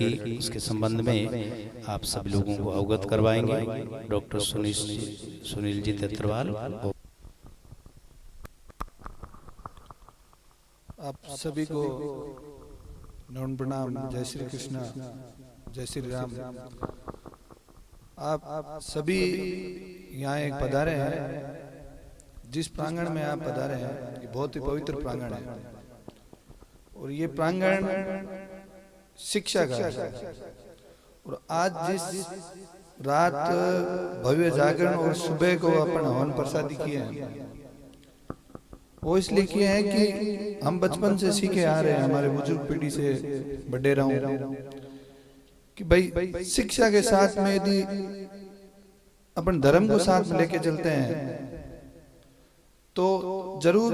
लड़की, उसके संबंध में आप सब लोगों को अवगत करवाएंगे डॉक्टर सुनील जी तेतरवाल। आप सभी को नमन प्रणाम। जय श्री कृष्णा, जय श्री राम। आप सभी यहाँ एक पधारे हैं, जिस प्रांगण में आप पधारे हैं ये बहुत ही पवित्र प्रांगण है और ये प्रांगण शिक्षा का है। और आज जिस रात भव्य जागरण और सुबह को अपन हवन प्रसादी किए हैं, वो इसलिए किए हैं कि हम बचपन से सीखे आ रहे हैं, हमारे बुजुर्ग पीढ़ी से बडेरा हूं कि भाई शिक्षा के साथ में यदि अपन धर्म को साथ में लेके चलते हैं तो जरूर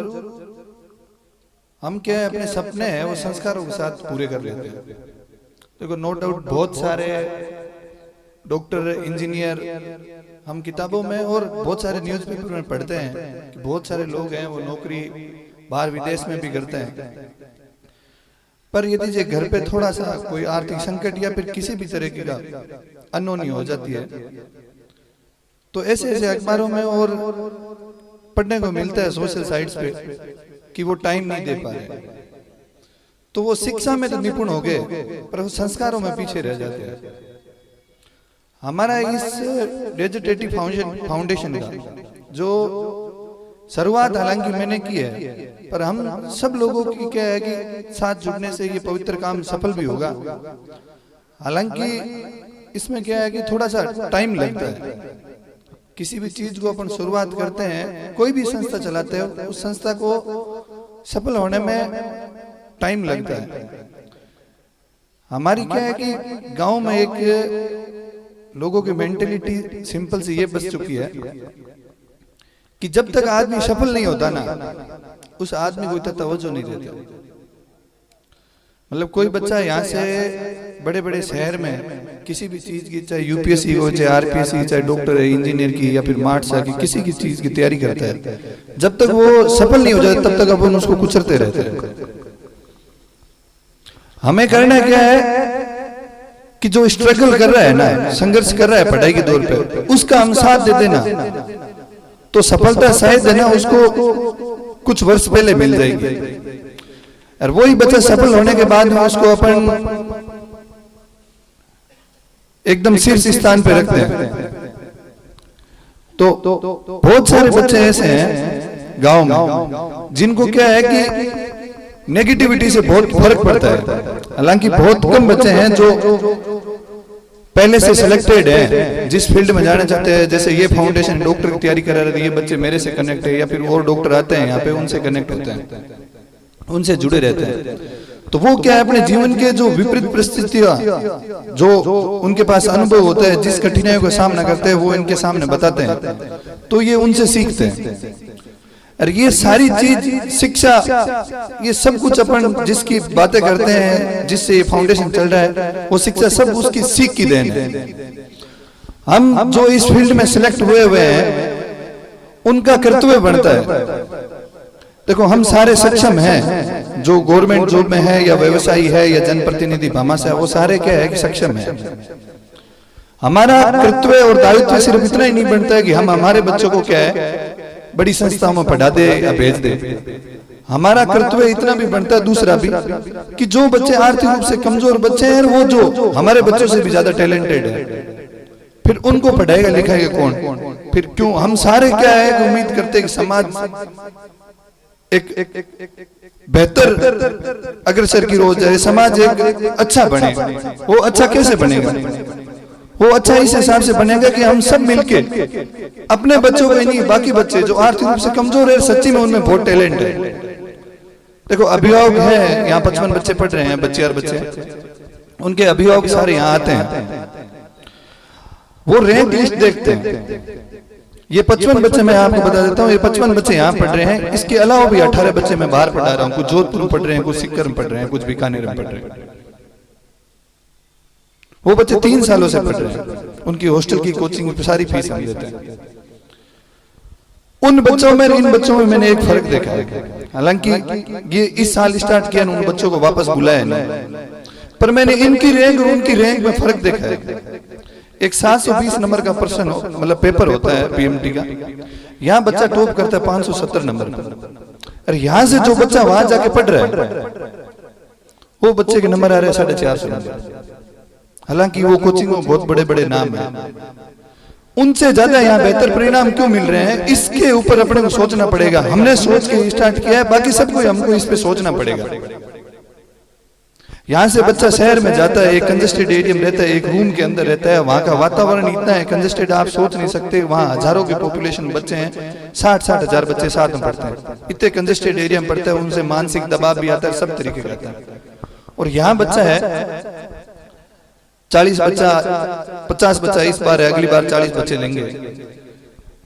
हम क्या है अपने सपने हैं वो संस्कारों के साथ पूरे कर लेते हैं। देखो नो डाउट बहुत सारे डॉक्टर, इंजीनियर हम किताबों में और बहुत सारे न्यूज़पेपर में पढ़ते हैं कि बहुत सारे लोग हैं वो नौकरी बाहर विदेश में भी करते हैं। पर यदि जे घर पे थोड़ा सा कोई आर्थिक संकट या फिर किसी भी तरह की का अनहोनी हो जाती है तो ऐसे ऐसे अखबारों में और पढ़ने को मिलता है सोशल साइट्स पे कि वो टाइम नहीं दे पा रहे, तो वो शिक्षा में तो निपुण हो गए पर वो संस्कारों में पीछे रह जाते हैं। हमारा इस डेजिटेटिव फाउंडेशन का जो शुरुआत हालांकि मैंने की है, पर हम सब लोगों की क्या है कि साथ जुड़ने से ये पवित्र काम सफल भी होगा। हालांकि इसमें क्या है कि थोड़ा सा टाइम लगता है। किसी भी चीज को अपन शुरुआत करते हैं, कोई भी संस्था चलाते हो, उस संस्था को सफल होने में टाइम लगता है। हमारी क्या है कि गांव में एक लोगों की मेंटेलिटी सिंपल सी ये बस चुकी है कि जब तक आदमी सफल नहीं होता ना, उस आदमी को इतना तवज्जो नहीं देता। मतलब कोई बच्चा यहाँ से बड़े बड़े शहर में किसी भी चीज की, चाहे यूपीएससी हो, चाहे आरपीएससी, चाहे डॉक्टर है, इंजीनियर की या फिर मार्ट्सा की, किसी की चीज की तैयारी करता है, जब तक वो सफल नहीं हो जाता तब तक अपन उसको कुचलते रहते हैं। हमें करना क्या है कि जो स्ट्रगल कर रहा है ना, संघर्ष कर रहा है पढ़ाई के दौर पे, उसका हम साथ दे देना तो सफलता शायद है ना उसको कुछ वर्ष पहले मिल जाएगी। और वही बच्चा सफल होने के बाद में उसको अपन एकदम शीर्ष स्थान पे रखते हैं। तो बहुत सारे बच्चे ऐसे हैं गांव में जिनको क्या है कि नेगेटिविटी से बहुत फर्क पड़ता है। हालांकि बहुत कम बच्चे हैं जो पहले से सिलेक्टेड है, जिस फील्ड में जाना चाहते हैं। जैसे ये फाउंडेशन डॉक्टर की तैयारी करा रहे, ये बच्चे मेरे से कनेक्ट है या फिर और डॉक्टर आते हैं यहाँ पे, उनसे कनेक्ट होते हैं, उनसे जुड़े रहते हैं। तो वो क्या है अपने जीवन के जो विपरीत परिस्थितियां, जो उनके पास अनुभव होता है, जिस कठिनाइयों का सामना करते हैं, वो इनके सामने बताते हैं, तो ये उनसे सीखते हैं। और ये सारी चीज शिक्षा, ये सब कुछ अपन जिसकी बातें करते हैं, जिससे ये फाउंडेशन चल रहा है, वो शिक्षा सब उसकी सीख की देन है। हम जो इस फील्ड में सिलेक्ट हुए हैं उनका कर्तव्य बनता है। देखो हम सारे सक्षम हैं, जो गवर्नमेंट जॉब में है या व्यवसायी है या जनप्रतिनिधि भामाशाह, वो सारे क्या है कि सक्षम है। हमारा कर्तव्य और दायित्व सिर्फ इतना ही नहीं बनता है कि हम हमारे बच्चों को क्या है बड़ी संस्थाओं में पढ़ा दे या भेज दे। हमारा कर्तव्य इतना भी बनता है दूसरा भी कि जो बच्चे आर्थिक रूप से कमजोर बच्चे हैं, वो जो हमारे बच्चों से भी ज्यादा टैलेंटेड है, फिर उनको पढ़ाएगा लिखाएगा कौन? फिर क्यों हम सारे क्या है उम्मीद करते हैं कि समाज एक बेहतर अग्रसर की रोज जाए, समाज एक अच्छा बने। वो अच्छा कैसे बनेगा? वो अच्छा इस हिसाब से बनेगा कि हम सब मिलके अपने बच्चों को ही नहीं, बाकी बच्चे जो आर्थिक रूप से कमजोर है, सच्ची में उनमें बहुत टैलेंट है। देखो अभिभावक है यहाँ 55 बच्चे पढ़ रहे हैं, बच्चे और बच्चे, उनके अभिभावक सारे यहाँ आते हैं, वो रैंक लिस्ट देखते हैं। ये 55 बच्चे मैं आपको बता देता हूँ, ये 55 बच्चे यहाँ पढ़ रहे हैं, इसके अलावा भी 18 बच्चे मैं बाहर पढ़ा रहा हूँ। कुछ जोधपुर में पढ़ रहे हैं, कुछ सीकर में पढ़ रहे हैं, कुछ बीकानेर में पढ़ रहे हैं। वो बच्चे 3 सालों से पढ़ रहे हैं, उनकी हॉस्टल की कोचिंग की सारी फीस हम देते हैं। उन बच्चों में इन बच्चों में मैंने एक फर्क देखा है। हालांकि ये इस साल स्टार्ट किया, उन बच्चों को वापस बुलाया नहीं। पर मैंने इनकी रैंक और उनकी रैंक में फर्क देखा है। एक 720 नंबर का प्रश्न मतलब पेपर होता है पीएमटी का, यहाँ बच्चा टॉप करता है 570 नंबर पर। अरे यहाँ से जो बच्चा वहां जाके पढ़ रहा है वो बच्चे के नंबर आ रहे हैं 450 नंबर। हालांकि वो कोचिंग में बहुत बड़े बड़े नाम है, उनसे ज्यादा यहाँ बेहतर परिणाम क्यों मिल रहे हैं, इसके ऊपर अपने को सोचना पड़ेगा। हमने सोच के स्टार्ट किया है, बाकी सबको हमको इस पे सोचना पड़ेगा। यहाँ से बच्चा शहर में जाता है, एक कंजेस्टेड एरिया रहता है, एक रूम के अंदर रहता है, वहाँ का वातावरण इतना है कंजेस्टेड, आप सोच नहीं सकते। वहाँ हजारों की पॉपुलेशन बच्चे हैं, 60-60 हजार बच्चे साथ में पढ़ते हैं, इतने कंजेस्टेड एरिया में पढ़ते हैं, उनसे मानसिक दबाव भी आता है, सब तरीके का आता है। और यहाँ बच्चा है 40 बच्चा 50 बच्चा इस बार है, अगली बार 40 बच्चे लेंगे।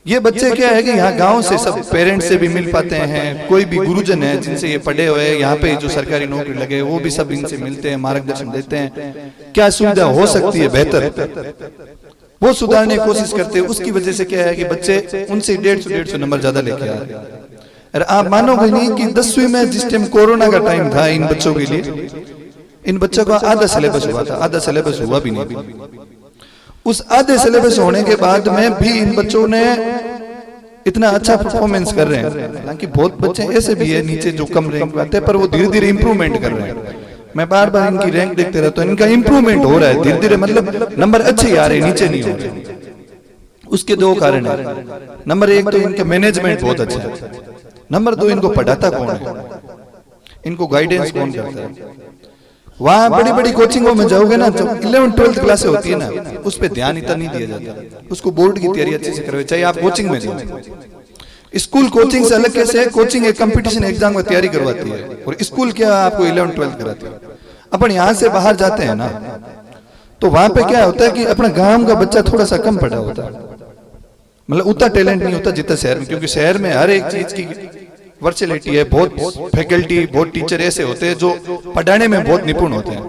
ये बच्चे क्या है कि यहाँ गांव से सब पेरेंट्स से भी मिल पाते हैं, कोई भी गुरुजन है जिनसे ये पढ़े हुए हैं, यहाँ पे जो सरकारी नौकरी लगे वो भी सब इनसे मिलते हैं, मार्गदर्शन देते हैं, क्या सुविधा हो सकती है बेहतर वो सुधारने की कोशिश करते हैं। उसकी वजह से क्या है कि बच्चे उनसे 150 नंबर ज्यादा लेके आ रहे हैं। अरे आप मानोगे नहीं कि 10वीं में जिस टाइम कोरोना का टाइम था, इन बच्चों के लिए, इन बच्चों का आधा सिलेबस हुआ था, आधा सिलेबस हुआ भी नहीं। उस आधे सिलेबस होने के बाद में भी इन बच्चों ने इतना अच्छा परफॉर्मेंस कर रहे हैं। हालांकि बहुत बच्चे ऐसे भी है नीचे जो कम रैंक आते हैं, पर वो धीरे धीरे इंप्रूवमेंट कर रहे हैं। मैं बार बार इनकी रैंक देखते रहता हूँ, इनका इंप्रूवमेंट हो रहा है धीरे धीरे, मतलब नंबर अच्छे आ रहे हैं, नीचे नहीं हो रहे। उसके दो कारण है। नंबर 1 तो इनका मैनेजमेंट बहुत अच्छा है, नंबर 2 इनको पढ़ाता कौन है, इनको गाइडेंस कौन करता है। वहां बड़ी बड़ी कोचिंगों में जाओगे ना, जो 11th-12th क्लास होती है ना, उस पर ध्यान इतना नहीं दिया जाता। उसको बोर्ड की तैयारी अच्छे से करवाए, चाहे आप कोचिंग में जाओ। स्कूल कोचिंग से अलग कैसे है, कोचिंग एक कंपटीशन एग्जाम की तैयारी करवाती है, और स्कूल क्या आपको 11th-12th कराती है। अपन यहाँ से बाहर जाते हैं ना, तो वहां पे क्या होता है कि अपना गांव का बच्चा थोड़ा सा कम पढ़ा होता है, मतलब उतना टैलेंट नहीं होता जितना शहर में, क्योंकि शहर में हर एक चीज की वर्चुअलिटी है, बहुत फैकल्टी, बहुत टीचर ऐसे होते हैं जो पढ़ाने में बहुत निपुण होते हैं।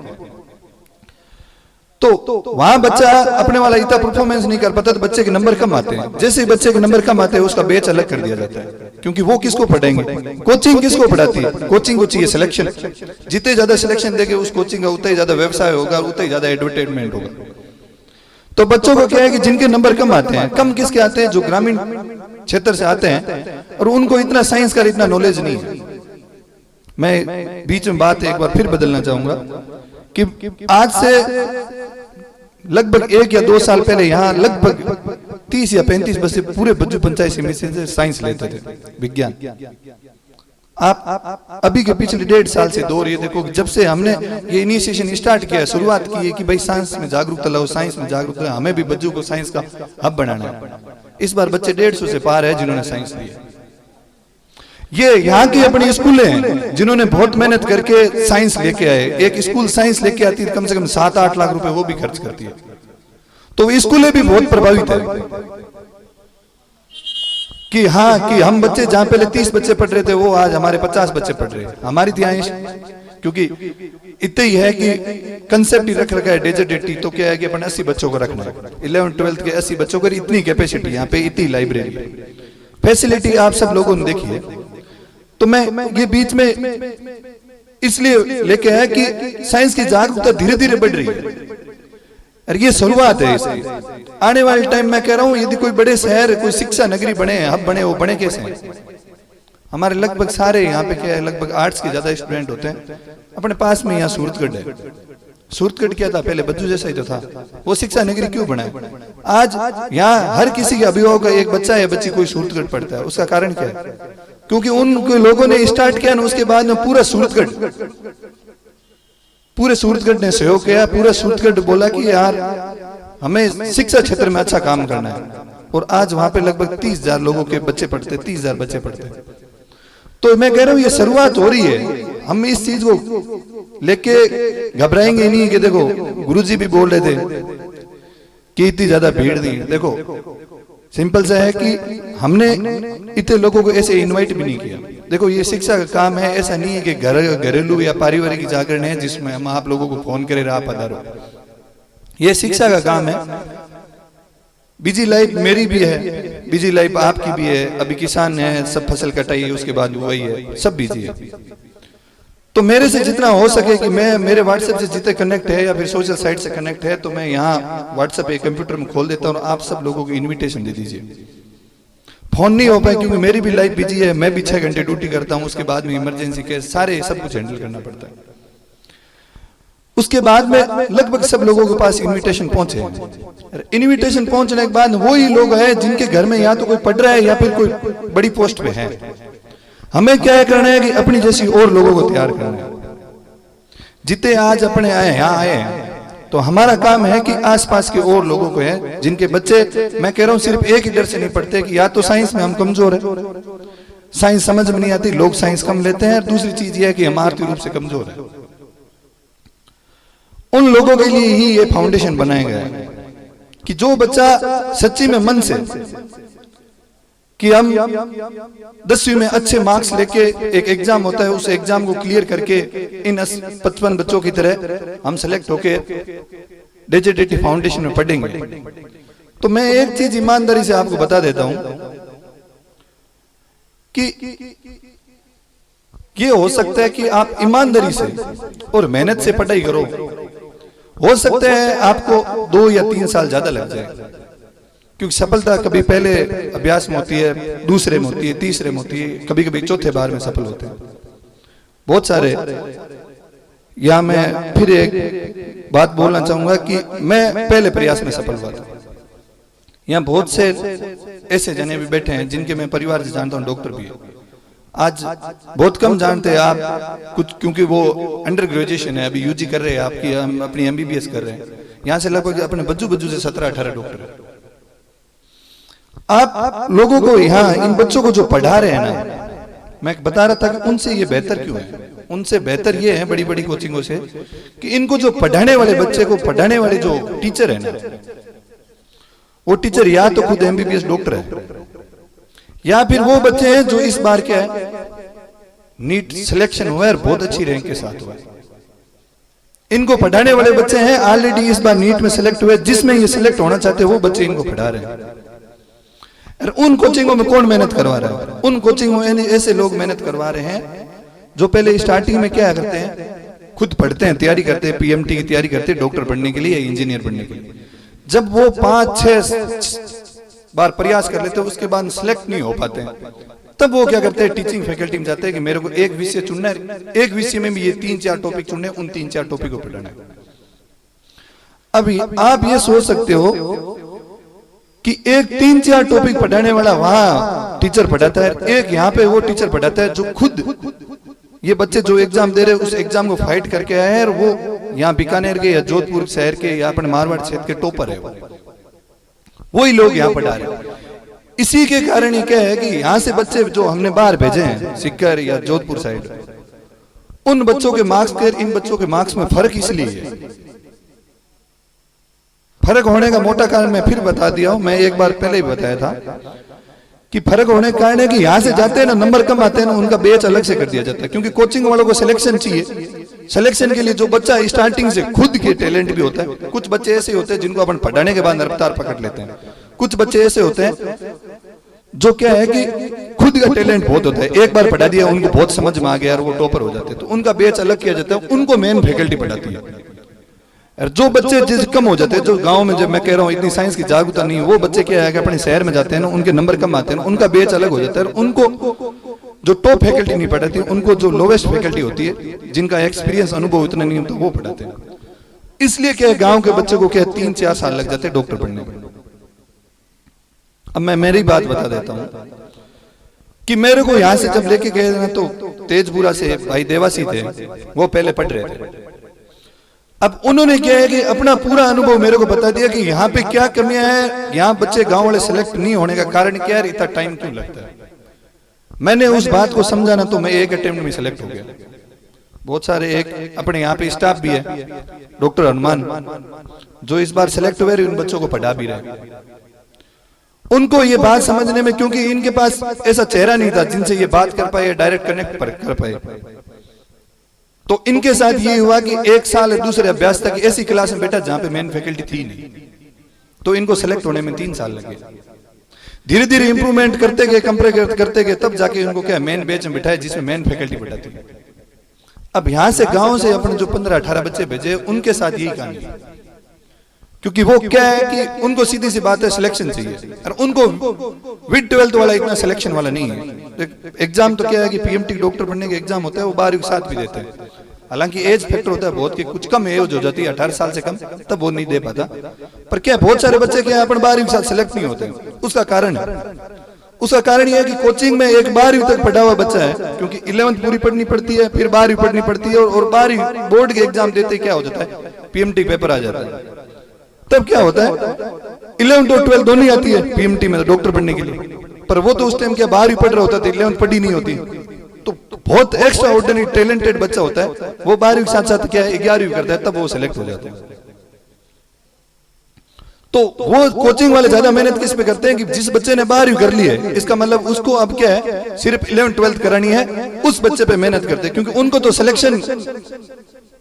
तो वहां बच्चा अपने वाला इतना परफॉर्मेंस नहीं कर पाता, तो बच्चे के नंबर कम आते हैं। जैसे ही बच्चे के नंबर कम आते हैं, उसका बैच अलग कर दिया जाता है, क्योंकि वो किसको पढ़ाएंगे, कोचिंग किसको पढ़ाती है, कोचिंग को चाहिए सिलेक्शन। जितने ज्यादा सिलेक्शन देंगे उस कोचिंग का उतना ही ज्यादा व्यवसाय होगा, उतना ही ज्यादा एडवर्टाइजमेंट होगा। तो बच्चों को क्या है कि जिनके नंबर कम आते हैं, कम किसके आते हैं, जो ग्रामीण क्षेत्र से आते हैं, और उनको इतना साइंस का इतना नॉलेज नहीं है। मैं बीच में बात एक बार फिर बदलना चाहूंगा कि आज से लगभग 1 या 2 साल पहले यहाँ लगभग 30 या 35 बच्चे पूरे बज्जू पंचायत समिति से साइंस लेते थे, विज्ञान। आप अभी के पिछले 1.5 साल से दौर ये देखो, जब से हमने ये इनिशिएशन स्टार्ट किया, शुरुआत की है कि भाई साइंस में जागरूकता लाओ, साइंस में जागरूकता, हमें भी बच्चों को साइंस का हब बनाना है। इस बार बच्चे 150 से पार है जिन्होंने साइंस लिया। ये यहाँ की अपनी स्कूलें हैं जिन्होंने बहुत मेहनत करके साइंस लेके आए। एक स्कूल साइंस लेके आती है कम से कम 7-8 लाख रुपए वो भी खर्च करती है। तो स्कूलें भी बहुत प्रभावित है कि हाँ, कि हम बच्चे जहां पहले 30 बच्चे पढ़ रहे थे, वो आज हमारे 50 बच्चे पढ़ रहे हैं। हमारी ध्यान, क्योंकि इतना ही है कि कंसेप्ट ही रख रखा है डेजर्टेटी, तो क्या है कि अपन 80 बच्चों को रखना है, 11th-12th के 80 बच्चों को, इतनी कैपेसिटी यहाँ पे, इतनी लाइब्रेरी फैसिलिटी आप सब लोगों ने देखी है। तो मैं ये बीच में इसलिए लेके आया कि साइंस की जागरूकता धीरे धीरे बढ़ रही है, और ये शुरुआत है इसकी। आने वाले टाइम में कह रहा हूँ, यदि कोई बड़े शहर, कोई शिक्षा नगरी बने, हब बने, वो बने कैसे हैं? हमारे लगभग सारे यहाँ पे क्या है, लगभग आर्ट्स के ज्यादा स्टूडेंट होते हैं। अपने पास में यहाँ सूरतगढ़ है। सूरतगढ़ क्या था, पहले बज्जू जैसा ही तो था, वो शिक्षा नगरी क्यों बना है? आज यहाँ हर किसी के अभिभावक का एक बच्चा या बच्ची कोई सूरतगढ़ पढ़ता है। उसका कारण क्या है? क्योंकि उन लोगों ने स्टार्ट किया ना, उसके बाद में पूरे सूरतगढ़ ने सहयोग किया। पूरा सूरतगढ़ बोला कि यार हमें शिक्षा क्षेत्र में अच्छा काम करना है, और आज वहां पे लगभग 30,000 लोगों के बच्चे पढ़ते, 30,000 बच्चे पढ़ते। तो मैं कह रहा हूँ ये शुरुआत हो रही है। हम इस चीज को लेके घबराएंगे नहीं कि देखो गुरुजी भी बोल रहे थे कि इतनी ज्यादा भीड़ नहीं है। देखो सिंपल सा है कि हमने इतने लोगों को ऐसे इनवाइट भी नहीं किया। देखो ये शिक्षा का काम है, ऐसा नहीं है कि घरेलू या पारिवारिक जागरण है जिसमें हम आप लोगों को फोन करे आप पधारो। ये शिक्षा का काम है। बिजी लाइफ मेरी भी है, बिजी लाइफ आपकी भी है। अभी किसान है, सब फसल कटाई है, उसके बाद वही है, सब बिजी है। तो मेरे से जितना हो सके कि मैं मेरे व्हाट्सएप से जितने कनेक्ट है या फिर सोशल साइट से कनेक्ट है, तो मैं यहाँ व्हाट्सएप एक कंप्यूटर में खोल देता हूँ और आप सब लोगों को इनविटेशन दे दीजिए। फोन नहीं हो पाए क्योंकि मेरी भी लाइफ बिजी है, मैं भी 6 घंटे ड्यूटी करता हूँ, उसके बाद में इमरजेंसी के सारे सब कुछ हैंडल करना पड़ता है। उसके बाद में लगभग सब लोगों के पास इनविटेशन पहुंचे। इनविटेशन पहुंचने के बाद वही लोग हैं जिनके घर में या तो कोई पढ़ रहा है या फिर कोई बड़ी पोस्ट पे है। हमें क्या करना है कि अपनी जैसी और लोगों को तैयार करना है। जितने आज अपने आए यहाँ आए हैं, तो हमारा काम है कि आसपास के और लोगों को है जिनके बच्चे, मैं कह रहा हूँ सिर्फ एक ही डर से नहीं पढ़ते कि या तो साइंस में हम कमजोर है, साइंस समझ में नहीं आती, लोग साइंस कम लेते हैं, और दूसरी चीज यह है कि हम आर्थिक रूप से कमजोर है। उन लोगों के लिए ही ये फाउंडेशन बनाया गया है कि जो बच्चा सच्ची में मन से कि हम 10वीं में अच्छे मार्क्स लेके, एक एग्जाम होता है, उस एग्जाम को क्लियर करके इन 55 बच्चों की तरह हम सेलेक्ट होके डेजिटेटी फाउंडेशन में पढ़ेंगे। तो मैं एक चीज ईमानदारी से आपको बता देता हूं कि ये हो सकता है कि आप ईमानदारी से और मेहनत से पढ़ाई करो, हो सकता है आपको 2 या 3 साल ज्यादा लग जाए, क्योंकि सफलता कभी पहले अभ्यास में होती है, दूसरे में होती है, तीसरे में होती है, कभी कभी चौथे बार में सफल होते हैं बहुत सारे। या मैं फिर एक बात बोलना चाहूंगा कि मैं पहले प्रयास में सफल हुआ था। यहाँ बहुत से ऐसे जने भी बैठे हैं जिनके मैं परिवार से जानता हूँ, डॉक्टर भी है। आज बहुत कम जानते हैं आप कुछ, क्योंकि वो अंडर ग्रेजुएशन है, अभी यूजी कर रहे हैं, आपकी अपनी एमबीबीएस कर रहे हैं। यहाँ से लगभग अपने बच्चों से 17-18 डॉक्टर है। आप लोगों को यहाँ इन बच्चों को जो पढ़ा रहे हैं ना, मैं बता रहा था कि उनसे ये बेहतर क्यों है। उनसे बेहतर ये है बड़ी बड़ी कोचिंगों से कि इनको जो पढ़ाने वाले बच्चे को पढ़ाने वाले जो टीचर है ना, वो टीचर या तो खुद एमबीबीएस डॉक्टर है, या फिर वो बच्चे हैं जो इस बार क्या है नीट सिलेक्शन हुआ है और बहुत अच्छी रैंक के साथ हुआ है। इनको पढ़ाने वाले बच्चे हैं ऑलरेडी इस बार नीट में सिलेक्ट हुए, जिसमें ये सिलेक्ट होना चाहते हैं वो बच्चे इनको पढ़ा रहे हैं। उन कोचिंगों में कौन मेहनत करवा रहा है? उन कोचिंगों में ऐसे लोग मेहनत करवा रहे हैं जो पहले स्टार्टिंग में क्या करते हैं, खुद पढ़ते हैं, तैयारी करते हैं, पीएमटी की तैयारी करते हैं डॉक्टर बनने के लिए, इंजीनियर बनने के लिए। जब वो 5-6 बार प्रयास कर लेते हैं, उसके बाद सिलेक्ट नहीं हो पाते हैं, तब वो क्या करते हैं, टीचिंग फैकल्टी में जाते हैं कि मेरे को एक विषय चुनना है, एक विषय में भी ये 3-4 टॉपिक चुनने, उन 3-4 टॉपिक को पढ़ाना है। अभी आप ये सोच सकते हो कि एक 3-4 टॉपिक पढ़ाने वाला वहां टीचर पढ़ाता है, एक यहाँ पे वो टीचर पढ़ाता है जो खुद ये बच्चे जो एग्जाम दे रहे हैं उस एग्जाम को फाइट करके आए हैं, और वो यहाँ बीकानेर के या जोधपुर शहर के या अपने मारवाड़ क्षेत्र के टॉपर है, वही लोग यहाँ पढ़ा रहे हैं। इसी के कारण ये क्या है कि यहाँ से बच्चे जो हमने बाहर भेजे हैं सिक्कर या जोधपुर साइड, उन बच्चों के मार्क्स के इन बच्चों के मार्क्स में फर्क इसलिए है। फर्क होने का मोटा कारण मैं फिर बता दिया हूं, मैं एक बार पहले ही बताया था कि फर्क होने का कारण है कि यहां से जाते हैं ना, नंबर कम आते हैं ना, उनका बैच अलग से कर दिया जाता है, क्योंकि कोचिंग वालों को सिलेक्शन चाहिए। सिलेक्शन के लिए जो बच्चा स्टार्टिंग से खुद के टैलेंट भी होता है, कुछ बच्चे ऐसे होते हैं जिनको अपन पढ़ाने के बाद रफ्तार पकड़ लेते हैं, कुछ बच्चे ऐसे होते हैं जो क्या है कि खुद का टैलेंट बहुत होता है, एक बार पढ़ा दिया उनको बहुत समझ में आ गया और वो टॉपर हो जाते हैं, तो उनका बैच अलग किया जाता है, उनको मेन फैकल्टी पढ़ाती है। और जो बच्चे जैसे कम हो जाते हैं, जो गांव में, जब मैं कह रहा हूँ इतनी साइंस की जागरूकता नहीं है, वो बच्चे क्या है कि अपने शहर में जाते हैं ना, उनके नंबर कम आते हैं ना, उनका बैच अलग हो जाता है, और उनको जो टॉप फैकल्टी नहीं पढ़ाती, उनको जो लोवेस्ट फैकल्टी होती है, जिनका एक्सपीरियंस अनुभव इतना नहीं होता, वो पढ़ाते हैं। इसलिए क्या है गाँव के बच्चे को क्या 3-4 साल लग जाते हैं डॉक्टर बनने में। अब मैं मेरी बात बता देता हूँ कि मेरे को यहाँ से जब लेके गए ना, तो तेजपुरा से भाई देवासी थे, वो पहले पढ़ रहे थे। अब उन्होंने क्या है कि अपना पूरा अनुभव मेरे को बता दिया कि यहाँ पे क्या कमियां हैं, यहाँ बच्चे गांव वाले सिलेक्ट नहीं होने का कारण क्या है, इतना टाइम क्यों लगता है। मैंने उस बात को समझा ना, तो मैं एक अटेम्प्ट में सिलेक्ट हो गया। बहुत सारे एक अपने यहाँ पे स्टाफ भी है, डॉक्टर हनुमान, जो इस बार सिलेक्ट हुए, उन बच्चों को पढ़ा भी रहे। उनको ये बात समझने में, क्योंकि इनके पास ऐसा चेहरा नहीं था जिनसे ये बात कर पाए, डायरेक्ट कनेक्ट कर पाए, तो इनके साथ ये हुआ कि 1 साल दूसरे अभ्यास तक ऐसी क्लास में बैठा जहां पे मेन फैकल्टी थी नहीं, तो इनको सेलेक्ट होने में 3 साल लगे। धीरे धीरे इंप्रूवमेंट करते गए, कंपेयर करते गए, तब जाके इनको क्या मेन बैच में बिठाया जिसमें मेन फैकल्टी बैठाती है। अब यहाँ से गांव से अपने जो 15-18 बच्चे भेजे उनके साथ यही कहानी, क्योंकि वो क्या है कि उनको सीधी सी बात है सिलेक्शन चाहिए, और उनको विद 12th वाला इतना सिलेक्शन वाला नहीं है। एग्जाम तो क्या है कि पीएमटी डॉक्टर बनने के एग्जाम होता है, वो 12वीं के साथ भी देते हैं, हालांकि एज फैक्टर होता है बहुत कि कुछ कम एज हो जाती है 18 साल से कम, तब वो नहीं दे पाता। पर क्या बहुत सारे बच्चे क्या अपन 12वीं के साथ सिलेक्ट नहीं होते, उसका कारण ये है कि कोचिंग में एक 12वीं तक पढ़ा हुआ बच्चा है, क्योंकि 11th पूरी पढ़नी पड़ती है, फिर 12वीं पढ़नी पड़ती है, और 12वीं बोर्ड के एग्जाम देते क्या हो जाता है, पीएमटी पेपर आ जाता है। तब क्या होता है 11th और 12th दोनों आती है पीएमटी में डॉक्टर बनने के लिए, पर वो तो उस टाइम क्या 12वीं पढ़ रहा होता था, 11th पढ़ी नहीं होती। तो बहुत एक्स्ट्रा ऑर्डिनरी टैलेंटेड बच्चा होता है, वो 12वीं के साथ साथ क्या है 11वीं करता है, तब वो सिलेक्ट हो जाते हैं। तो वो कोचिंग वाले ज्यादा मेहनत किस पे करते हैं कि जिस बच्चे ने 12वीं कर ली है, इसका मतलब उसको अब क्या है सिर्फ 11th 12th करानी है, उस बच्चे पे मेहनत करते हैं, क्योंकि उनको तो सिलेक्शन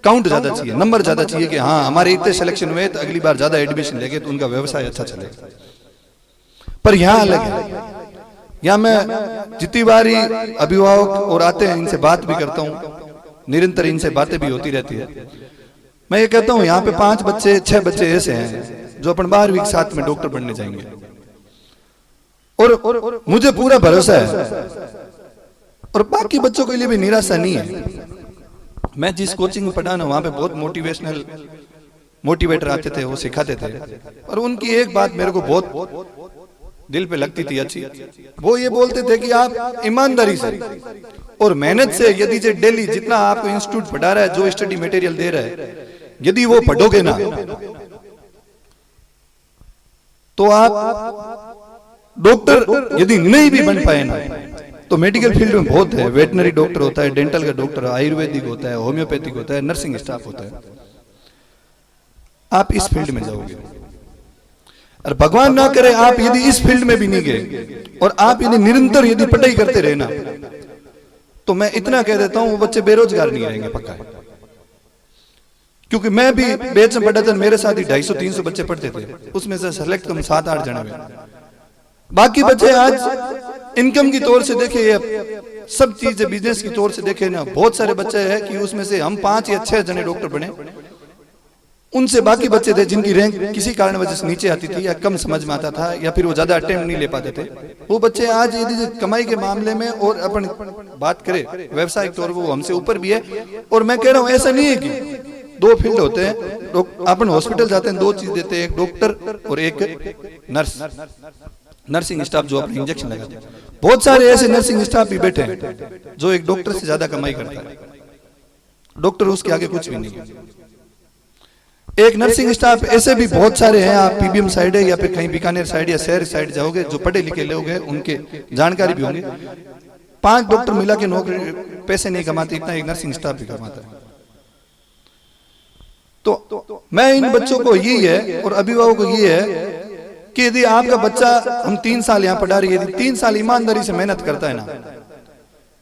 काउंट ज्यादा चाहिए, नंबर ज्यादा चाहिए कि हाँ हमारे इतने सिलेक्शन हुए तो अगली बार ज्यादा एडमिशन लेंगे तो उनका व्यवसाय अच्छा चलेगा। पर यहाँ अलग है, यहाँ मैं जितनी बार ही अभिभावक और आते हैं इनसे बात भी करता हूँ, निरंतर इनसे बातें भी होती रहती है। मैं ये कहता हूँ यहाँ पे 5 बच्चे 6 बच्चे ऐसे हैं जो अपन 12वीं के साथ में डॉक्टर बनने जाएंगे, और मुझे पूरा भरोसा है, और बाकी बच्चों के लिए भी निराशा नहीं है। मैं जिस कोचिंग में पढ़ा ना वहां पे बहुत मोटिवेशनल मोटिवेटर आते थे, वो सिखाते थे, और उनकी एक बात मेरे को बहुत दिल पे लगती थी अच्छी, वो ये बोलते थे कि आप ईमानदारी से और मेहनत से यदि जो डेली जितना आपको इंस्टीट्यूट पढ़ा रहा है, जो स्टडी मटेरियल दे रहा है, यदि वो पढ़ोगे ना तो आप डॉक्टर यदि नहीं भी बन पाए ना, तो मेडिकल फील्ड में बहुत है, वेटनरी डॉक्टर होता है, डेंटल का डॉक्टर, आयुर्वेदिक होता है, होम्योपैथिक होता है, नर्सिंग स्टाफ होता है, आप इस फील्ड में जाओगे। और भगवान ना करे आप यदि इस फील्ड में भी नहीं गए और आप यदि निरंतर यदि पढ़ाई करते रहे ना, तो मैं इतना कह देता हूं वो बच्चे बेरोजगार नहीं रहेंगे पक्का। क्योंकि मैं भी बैच में पढ़ा था, मेरे साथ ही 250-300 बच्चे पढ़ते थे, उसमें से सेलेक्ट कम 7-8 जने हुए, बाकी बच्चे आज इनकम की तौर से देखे या सब चीजें बिजनेस की तौर से देखे ना, बहुत सारे बच्चे हैं कि उसमें से हम 5 या 6 जने डॉक्टर बने, उनसे बाकी बच्चे थे जिनकी रैंक किसी कारण वजह से नीचे आती थी या कम समझ में आता था या फिर वो ज्यादा अटेम्प्ट नहीं ले पाते थे, वो बच्चे आज यदि कमाई के मामले में और अपन बात करें व्यवसायिक तौर पर वो हमसे ऊपर भी है। और मैं कह रहा हूं ऐसा नहीं है कि 2 फील्ड होते हैं, अपन हॉस्पिटल जाते हैं 2 चीज देते हैं, एक डॉक्टर और एक नर्स, नर्सिंग स्टाफ जो अपने इंजेक्शन लगाते हैं। बहुत सारे ऐसे नर्सिंग स्टाफ भी बैठे हैं जो एक डॉक्टर से ज्यादा कमाई करता है, डॉक्टर उसके आगे कुछ भी नहीं है। एक नर्सिंग स्टाफ ऐसे भी बहुत सारे हैं, आप पीबीएम साइड है या फिर कहीं बीकानेर साइड या शहर साइड जाओगे, जो पढ़े लिखे लोग हैं उनके जानकारी भी होंगे, 5 डॉक्टर मिला के नौकरी पैसे नहीं कमाते, इतना एक नर्सिंग स्टाफ भी कमाता है। तो मैं इन बच्चों को यही है और अभिभावक को ये है कि यदि आपका बच्चा, हम 3 साल यहाँ पढ़ा रही है, यदि 3 साल ईमानदारी से मेहनत करता है ना,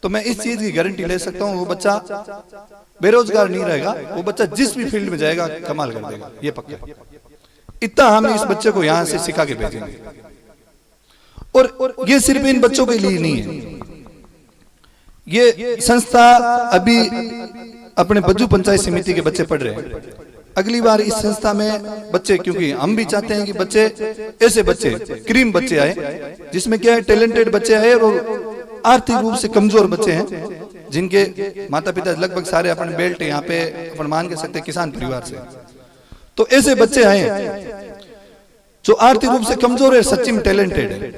तो मैं इस चीज की गारंटी ले सकता हूँ वो बच्चा बेरोजगार नहीं रहेगा, वो बच्चा जिस भी फील्ड में जाएगा कमाल कर देगा, ये पक्का। इतना हम इस बच्चे को यहाँ से सिखा के भेजेंगे। और ये सिर्फ इन बच्चों के लिए नहीं है, ये संस्था अभी अपने बज्जू पंचायत समिति के बच्चे पढ़ रहे हैं। अगली बार इस संस्था में बच्चे, क्योंकि हम भी चाहते हैं कि बच्चे ऐसे बच्चे क्रीम बच्चे आए जिसमें क्या है टैलेंटेड बच्चे आए और आर्थिक रूप से कमजोर बच्चे हैं, जिनके माता पिता लगभग सारे अपन बेल्ट यहाँ पे अपन मान के सकते किसान परिवार से, तो ऐसे बच्चे आए जो आर्थिक रूप से कमजोर है, सच्ची में टैलेंटेड है।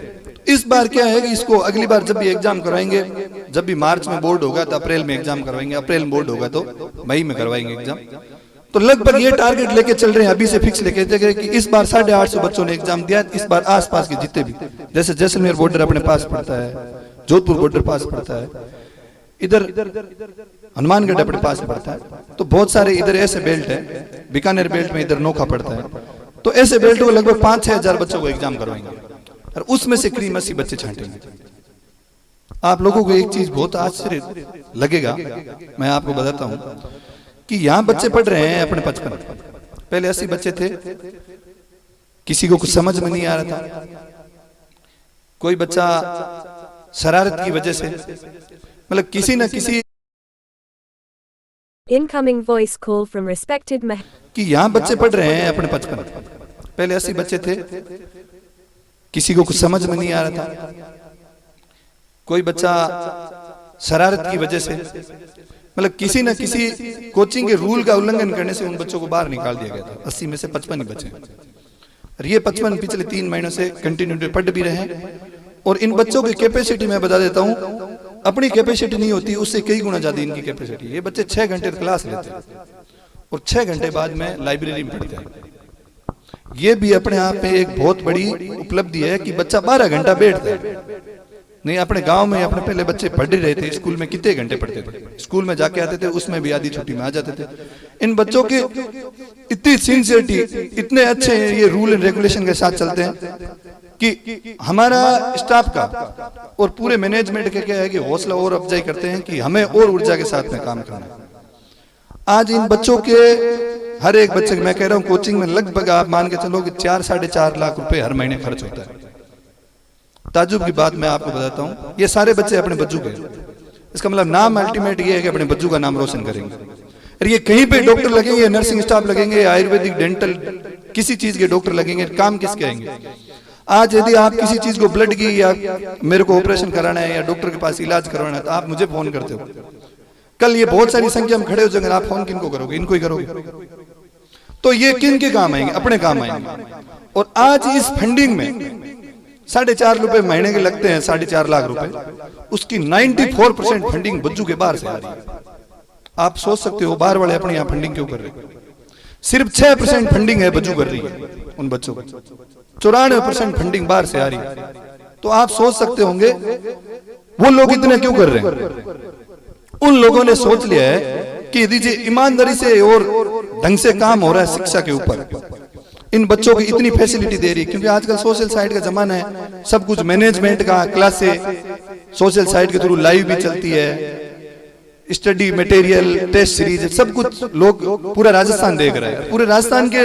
इस बार क्या है कि इसको अगली बार जब भी एग्जाम करवाएंगे, जब भी मार्च में बोर्ड होगा तो अप्रैल में एग्जाम करवाएंगे, अप्रैल में बोर्ड होगा तो मई में करवाएंगे एग्जाम। तो लगभग ये टारगेट लेके चल रहे हैं, अभी से फिक्स लेके चल रहे हैं कि इस बार 850 बच्चों ने एग्जाम दिया। इस बार आसपास के जितने भी, जैसे जैसलमेर बॉर्डर अपने पास पड़ता है, जोधपुर बॉर्डर पास पड़ता है, इधर हनुमानगढ़ अपने पास पड़ता है, तो बहुत सारे इधर ऐसे बेल्ट है, बीकानेर बेल्ट में इधर नोखा पड़ता है, तो ऐसे बेल्ट को लगभग 5-6 हजार बच्चों को एग्जाम करवाएंगे और उसमें से करीब 80 बच्चे छांटेंगे। आप लोगों को एक चीज बहुत आश्चर्य लगेगा, मैं आपको बताता हूं कि यहाँ बच्चे पढ़ रहे हैं अपने 55, पहले 80 बच्चे थे, किसी को कुछ समझ में नहीं आ रहा था, कोई बच्चा शरारत की वजह से, मतलब किसी न किसी Incoming voice call from respected कि यहाँ बच्चे पढ़ रहे हैं अपने 55, पहले 80 बच्चे थे, किसी को कुछ समझ में नहीं आ रहा था, कोई बच्चा शरारत की वजह से, मतलब किसी न किसी कोचिंग के रूल का उल्लंघन करने से उन बच्चों को बाहर निकाल दिया गया था। 80 में से 55 ही बचे, और ये 55 पिछले 3 महीनों से कंटिन्यू पढ़ भी रहे हैं। और इन बच्चों की कैपेसिटी मैं बता देता हूँ, अपनी कैपेसिटी नहीं होती, उससे कई गुना ज्यादा इनकी कैपेसिटी। ये बच्चे 6 घंटे क्लास लेते हैं और 6 घंटे बाद में लाइब्रेरी में पढ़ते हैं। ये भी अपने आप में एक बहुत बड़ी उपलब्धि है कि बच्चा 12 घंटा बैठता है। नहीं, अपने गांव में अपने पहले बच्चे पढ़ रहे थे, स्कूल में कितने घंटे पढ़ते थे, स्कूल में जाके आते थे, उसमें भी आधी छुट्टी में आ जाते थे। इन बच्चों के इतनी सिंसियरिटी, इतने अच्छे ये रूल एंड रेगुलेशन के साथ चलते हैं कि हमारा स्टाफ का और पूरे मैनेजमेंट का क्या है कि हौसला और अफजाई करते हैं कि हमें और ऊर्जा के साथ में काम करना है। आज इन बच्चों के हर एक बच्चे, मैं कह रहा हूँ कोचिंग में लगभग आप मान के चलो कि 4-4.5 लाख रुपए हर महीने खर्च होता है। ताजुब की बात मैं आपको बताता हूँ, ये सारे बच्चे अपने बच्चों के, इसका मतलब नाम अल्टीमेट ये है कि अपने बच्चों का नाम रोशन करेंगे। और ये कहीं पे डॉक्टर लगेंगे, नर्सिंग स्टाफ लगेंगे, आयुर्वेदिक, डेंटल, किसी चीज के डॉक्टर लगेंगे, काम किसके आएंगे? आज यदि आप किसी चीज को ब्लड की या मेरे को ऑपरेशन कराना है या डॉक्टर के पास इलाज करवाना है तो आप मुझे फोन करते हो। कल ये बहुत सारी संख्या में खड़े हो जाएंगे, आप फोन किनको करोगे? इनको ही करोगे। तो ये किन के काम आएंगे? अपने काम आएंगे। और आज इस फंडिंग में 4.5 रुपए महीने के लगते हैं, 4.5 लाख रुपए, उसकी 94% फंडिंग बच्चों के बाहर से आ रही है। आप सोच सकते हो बाहर वाले अपने यहाँ फंडिंग क्यों कर रहे हैं? सिर्फ 6% फंडिंग है बच्चों कर रही है उन बच्चों को, 94% फंडिंग बाहर से आ रही है। तो आप सोच सकते होंगे वो लोग इतने क्यों कर रहे हैं? उन लोगों ने सोच लिया है कि यदि ईमानदारी से और ढंग से काम हो रहा है शिक्षा के ऊपर, इन बच्चों को इतनी फैसिलिटी दे रही है, क्योंकि आजकल सोशल साइट का जमाना है, सब कुछ मैनेजमेंट का क्लास से सोशल साइट के थ्रू लाइव भी चलती है, स्टडी मटेरियल, टेस्ट सीरीज, सब कुछ लोग पूरा राजस्थान देख रहा है, पूरे राजस्थान के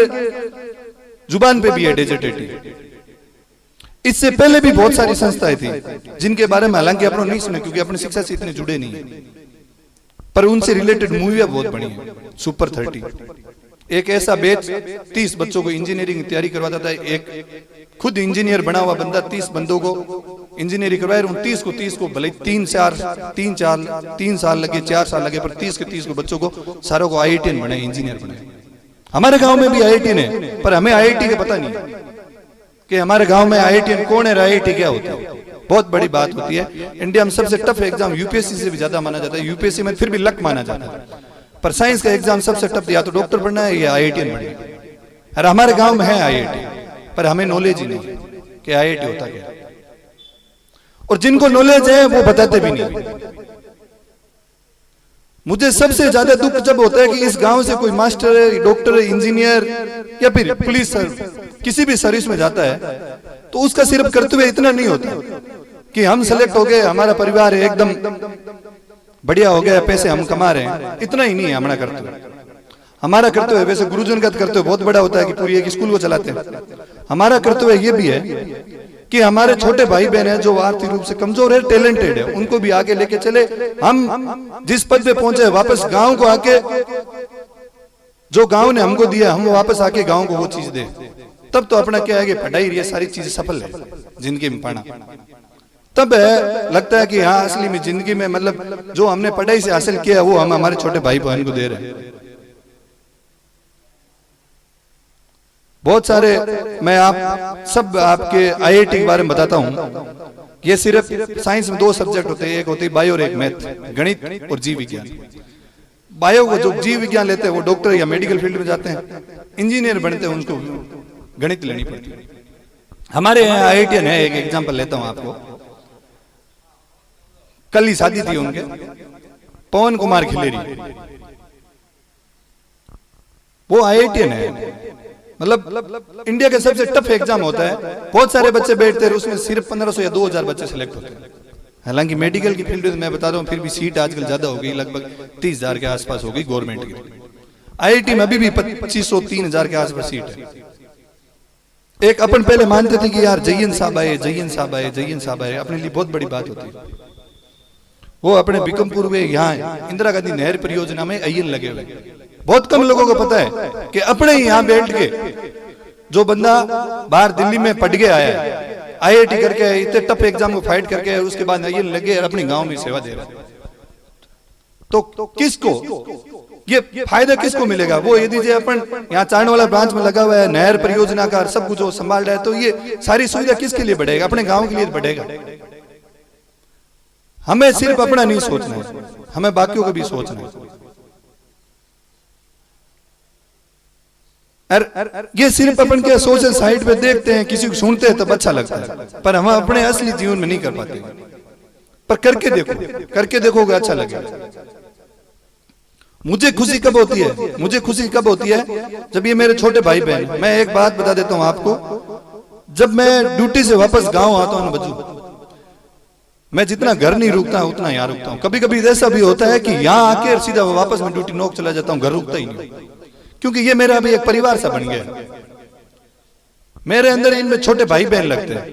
जुबान पे भी है डिजिटल। इससे पहले भी बहुत सारी संस्थाएं थी जिनके बारे में हालांकि अपनों नहीं सुने क्योंकि अपनी शिक्षा से इतने जुड़े नहीं है, पर उनसे रिलेटेड मूवियां बहुत बनी है। सुपर 30 एक ऐसा बैच 30 बच्चों को इंजीनियरिंग की तैयारी करवाता था। एक खुद इंजीनियर बना हुआ बंदा 30 बंदों को इंजीनियरिंग करवाए, उन 30 को भले 3 साल लगे, 4 साल लगे, पर 30 के 30 को बच्चों को सारों को IITian बने, इंजीनियर बने। हमारे गांव में भी IITian है, पर हमें IIT का पता नहीं कि हमारे गांव में IITian कौन है, IIT क्या होता है। बहुत बड़ी बात होती है। इंडिया में सबसे टफ एग्जाम यूपीएससी से भी ज्यादा माना जाता है, यूपीएससी में फिर भी लक माना जाता है, पर साइंस का एग्जाम सबसे टफ, या तो डॉक्टर बनना है या IITian बनना है। और हमारे गांव में है IIT, पर हमें नॉलेज ही नहीं कि IIT होता क्या, और जिनको नॉलेज है वो बताते भी नहीं। मुझे सबसे ज्यादा दुख जब होता है कि इस गांव से कोई मास्टर, डॉक्टर, इंजीनियर या फिर पुलिस किसी भी सर्विस में जाता है तो उसका सिर्फ कर्तव्य इतना नहीं होता कि हम सेलेक्ट हो गए, हमारा परिवार एकदम बढ़िया हो गया, पैसे हम कमा रहे हैं, इतना ही नहीं है हमारा कर्तव्य। हमारा कर्तव्य, वैसे गुरुजन का कर्तव्य बहुत बड़ा होता है कि पूरी एक स्कूल को चलाते हैं। हमारा कर्तव्य ये भी है कि हमारे छोटे भाई बहन हैं जो आर्थिक रूप से कमजोर है, टैलेंटेड है, उनको भी आगे लेके चले। हम जिस पद पे पहुंचे वापस गांव को आके, जो गांव ने हमको दिया, हम वापस आके गांव को वो चीज दे, तब तो अपना क्या है कि पढ़ाई, ये सारी चीजें सफल है जिंदगी में पाना। तब है लगता है कि हाँ असली में जिंदगी में मतलब जो हमने पढ़ाई से हासिल किया वो हम हमारे छोटे भाई बहन को दे रहे हैं। बहुत सारे मैं आप सब आपके IIT के बारे में बताता हूँ। ये सिर्फ साइंस में 2 सब्जेक्ट होते हैं, एक होती है बायो और एक मैथ, गणित और जीव विज्ञान। बायो को जो जीव विज्ञान लेते हैं वो डॉक्टर या मेडिकल फील्ड में जाते हैं, इंजीनियर बनते हैं उनको गणित लेनी पड़ती है। हमारे यहाँ IITian है, एक एग्जाम्पल लेता हूँ आपको। कल ही शादी थी उनके, पवन कुमार खिलेरी, वो IITian है। मतलब इंडिया का सबसे टफ एग्जाम होता है, बहुत सारे बच्चे बैठते हैं, उसमें सिर्फ 1500 या 2000 बच्चे सिलेक्ट होते हैं। हालांकि मेडिकल की फील्ड में मैं बता रहा हूँ फिर भी सीट आजकल ज्यादा हो गई, लगभग 30,000 के आसपास हो गई गवर्नमेंट की। IIT में अभी भी 2500-3000 के आसपास सीट है। एक अपन पहले मानते थे कि यार जयन साहब आए, जयन साहब आए, जयन साहब आए, अपने लिए बहुत बड़ी बात होती है। वो अपने बिकमपुर में यहाँ इंदिरा गांधी नहर परियोजना में अय्यन लगे हुए। बहुत कम लोगों को पता है कि अपने यहाँ बैठ के जो बंदा बाहर दिल्ली में पढ़ के आया है, IIT करके इतने टफ एग्जाम को फाइट करके उसके बाद अय्यन लगे और अपने गांव में सेवा दे रहा है, तो किसको ये फायदा किसको मिलेगा? वो यदि जो अपन यहाँ चारण वाला ब्रांच में लगा हुआ है, नहर परियोजना का सब कुछ संभाल रहा है, तो ये सारी सुविधा किसके लिए बढ़ेगा? अपने गांव के लिए बढ़ेगा। हमें सिर्फ अपना नहीं सोचना है, हमें बाकियों को भी सोचना है। ये सिर्फ अपन के सोशल साइट पे देखते हैं, किसी को सुनते हैं तब अच्छा लगता है, पर हम अपने असली जीवन में नहीं कर पाते। पर करके देखोगे अच्छा लगेगा। मुझे खुशी कब होती है? मुझे खुशी कब होती है? जब ये मेरे छोटे भाई बहन, मैं एक बात बता देता हूं आपको, जब मैं ड्यूटी से वापस गांव आता हूं ना बच्चों, मैं जितना घर नहीं रुकता उतना यहाँ रुकता हूँ। कभी कभी ऐसा भी होता है कि यहाँ आके सीधा वापस मैं ड्यूटी नोक चला जाता हूँ, घर रुकता ही नहीं, क्योंकि ये मेरा अभी एक परिवार सा बन गया। मेरे अंदर इनमें छोटे भाई बहन लगते हैं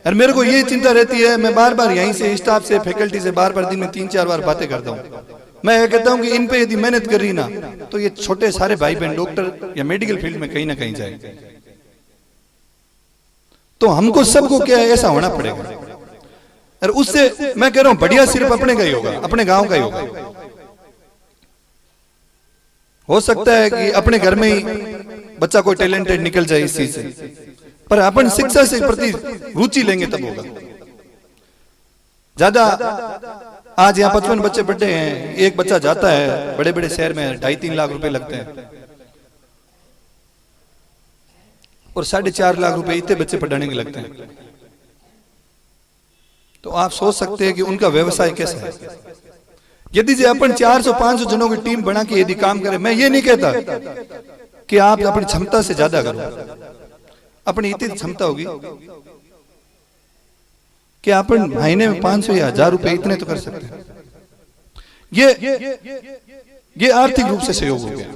और मेरे को ये चिंता रहती है, मैं बार बार यहीं से स्टाफ से फैकल्टी से बार दिन में 3-4 बार बातें करता हूँ। मैं ये कहता हूँ कि इन पे यदि मेहनत कर रही ना, तो ये छोटे सारे भाई बहन डॉक्टर या मेडिकल फील्ड में कहीं ना कहीं जाए। तो हमको सबको क्या है, ऐसा होना पड़ेगा। और उससे मैं कह रहा हूं बढ़िया सिर्फ अपने का ही होगा, अपने गांव का ही होगा। हो सकता है कि अपने घर में ही बच्चा कोई टैलेंटेड निकल जाए इस चीज से, पर अपन शिक्षा से प्रति रुचि लेंगे तब होगा। ज्यादा आज यहाँ 55 बच्चे पढ़ते हैं, एक बच्चा जाता है बड़े बड़े शहर में 2.5-3 लाख रुपए लगते हैं और 4.5 लाख रुपए इतने बच्चे पढ़ाने के लगते हैं। तो आप सोच सकते हैं कि उनका व्यवसाय कैसा है। यदि जे अपन 400-500 जनों की टीम बना के यदि काम करें, मैं ये नहीं कहता कि आप अपनी क्षमता से ज्यादा करो, अपनी इतनी क्षमता होगी कि अपन महीने में 500 या 1000 रुपए इतने तो कर सकते हैं। ये आर्थिक रूप से सहयोग हो गया।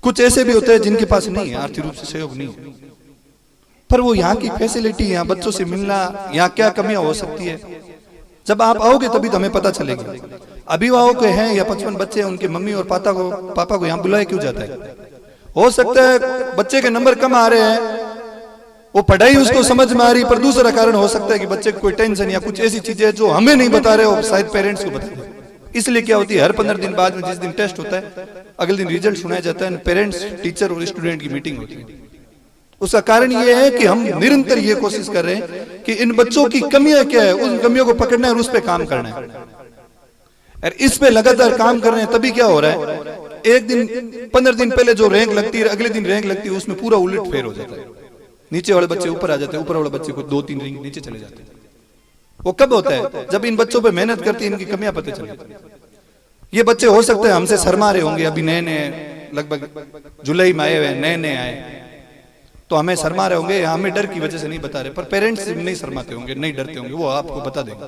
कुछ ऐसे भी होते हैं जिनके पास नहीं है, आर्थिक रूप से सहयोग नहीं है, पर वो यहाँ की फैसिलिटी, यहाँ बच्चों से मिलना, यहाँ क्या कमियां हो सकती है, जब आप आओगे तभी तो हमें पता चलेगा। अभिभावक हैं या 55 बच्चे हैं, उनके मम्मी और पापा को यहाँ बुलाया क्यों जाता है? हो सकता है बच्चे के नंबर कम आ रहे हैं, वो पढ़ाई उसको समझ में आ रही, पर दूसरा कारण हो सकता है कि बच्चे को कोई टेंशन या कुछ ऐसी चीजें जो हमें नहीं बता रहे हो, शायद पेरेंट्स को बता रहे। इसलिए क्या होती है, हर 15 दिन बाद में जिस दिन टेस्ट होता है, अगले दिन रिजल्ट सुनाया जाता है, पेरेंट्स, टीचर और स्टूडेंट की मीटिंग होती है। उसका कारण यह है कि हम निरंतर ये कोशिश कर रहे हैं कि इन बच्चों की कमियां क्या है, उन कमियों को पकड़ना है और उस पर काम करना है। और इस पे लगातार काम कर रहे हैं, तभी क्या हो रहा है, एक दिन 15 दिन पहले जो रैंक लगती है, अगले दिन रैंक लगती है, उसमें पूरा उलट फेर हो जाता है। नीचे वाले बच्चे ऊपर आ जाते हैं, ऊपर वाले बच्चे को 2-3 रैंक नीचे चले जाते हैं। वो कब होता है? जब इन बच्चों पे मेहनत करती है, इनकी कमियां पता चलती है। ये बच्चे हो सकते हैं हमसे शर्मा रहे होंगे, अभी नए लगभग जुलाई में आए हुए, नए आए, तो हमें शर्मा रहे होंगे, हमें डर की वजह से नहीं बता रहे, पर पेरेंट्स नहीं शर्माते होंगे, नहीं डरते होंगे, वो आपको बता देंगे।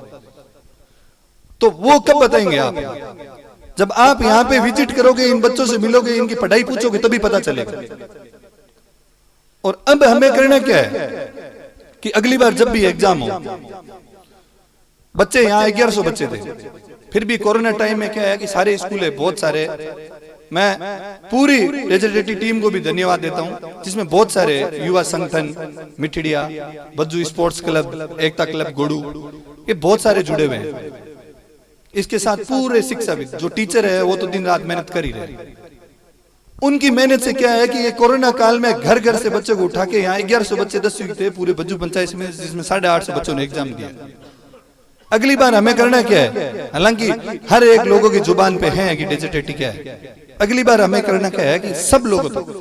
तो वो कब बताएंगे आप? जब आप यहाँ पे विजिट करोगे, इन बच्चों से मिलोगे, इनकी पढ़ाई पूछोगे, तभी पता चलेगा। और अब हमें करना क्या है कि अगली बार जब भी एग्जाम हो, बच्चे यहाँ 1100 बच्चे थे, फिर भी कोरोना टाइम में क्या है कि सारे स्कूल है, बहुत सारे, मैं पूरी लेजिस्लेटिव टीम को भी धन्यवाद देता हूं, जिसमें बहुत सारे युवा संगठन, मिठड़िया, बज्जू स्पोर्ट्स क्लब, एकता क्लब गोड़ू, ये बहुत सारे जुड़े हुए हैं। इसके साथ पूरे शिक्षाविद जो टीचर है, वो तो दिन रात मेहनत कर ही रहे। उनकी मेहनत से क्या है कि ये कोरोना काल में घर घर से बच्चों को उठा के यहाँ 1100 बच्चे 10वीं थे पूरे बज्जू पंचायत में, जिसमें 850 बच्चों ने एग्जाम दिया। अगली बार हमें करना क्या है, हालांकि हर एक लोगों की जुबान पे है कि डिजिटल क्या है, अगली बार हमें करना क्या है कि सब लोगों तक,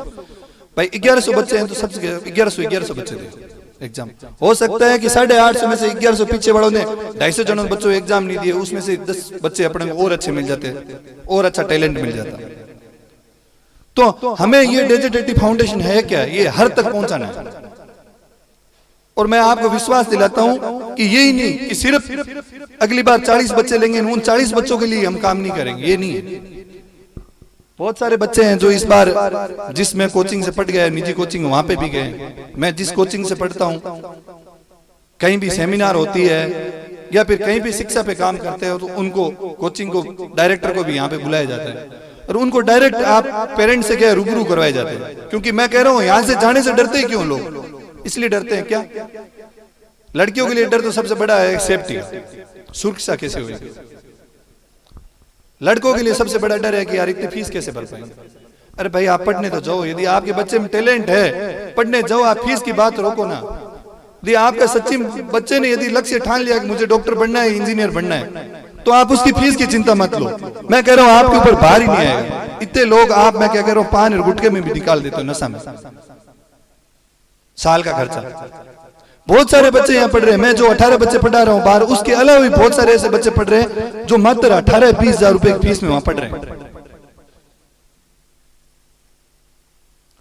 भाई 1100 बच्चे हैं तो सबसे 1100 बच्चे थे एग्जाम। हो सकता है कि 850 में से 1100 पीछे वालों ने 250 जनों बच्चों एग्जाम नहीं दिए, उसमें से 10 बच्चे अपने और अच्छे मिल जाते, और अच्छा टैलेंट मिल जाता। तो हमें ये डिजिटल फाउंडेशन है क्या, ये हर तक पहुंचाना है। और मैं आपको विश्वास दिलाता हूं कि यही नहीं कि सिर्फ अगली बार 40 बच्चे लेंगे, उन 40 बच्चों के लिए हम काम नहीं करेंगे, ये नहीं है। बहुत सारे बच्चे हैं जो इस बार जिसमें कोचिंग से पढ़ गए, निजी कोचिंग वहां पे भी गए। मैं जिस कोचिंग से पढ़ता हूं, कहीं भी सेमिनार होती है या फिर कहीं भी शिक्षा पे काम करते हो तो उनको कोचिंग को डायरेक्टर को भी यहाँ पे बुलाया जाता है और उनको डायरेक्ट आप पेरेंट्स से क्या रूबरू करवाए जाते हैं। क्योंकि मैं कह रहा हूँ यहाँ से जाने से डरते ही क्यों लोग, इसलिए डरते हैं क्या, लड़कियों के लिए डर तो सबसे बड़ा है सेफ्टी, सुरक्षा कैसे होगी। लड़कों के लिए सबसे बड़ा डर है कि यार इतनी फीस कैसे भर पाएंगे। अरे भाई आप पढ़ने तो जाओ, यदि आपके बच्चे में टैलेंट है पढ़ने जाओ, आप फीस की बात रोको ना। यदि आपका सच्ची बच्चे ने यदि लक्ष्य ठान लिया कि मुझे डॉक्टर बनना है, इंजीनियर बनना है, तो आप उसकी फीस की चिंता मत लो। मैं कह रहा हूं आपके ऊपर भार ही नहीं आएगा। इतने लोग आप, मैं क्या कह रहा हूं, पान और गुटखे में भी निकाल देते हो नशा में, साल का खर्चा। बहुत सारे बच्चे यहाँ पढ़ रहे हैं, मैं जो 18 बच्चे पढ़ा रहा हूँ बाहर, उसके अलावा भी बहुत सारे ऐसे बच्चे पढ़ रहे हैं जो मात्र 18-20 हजार रुपए की फीस में वहां पढ़ रहे हैं।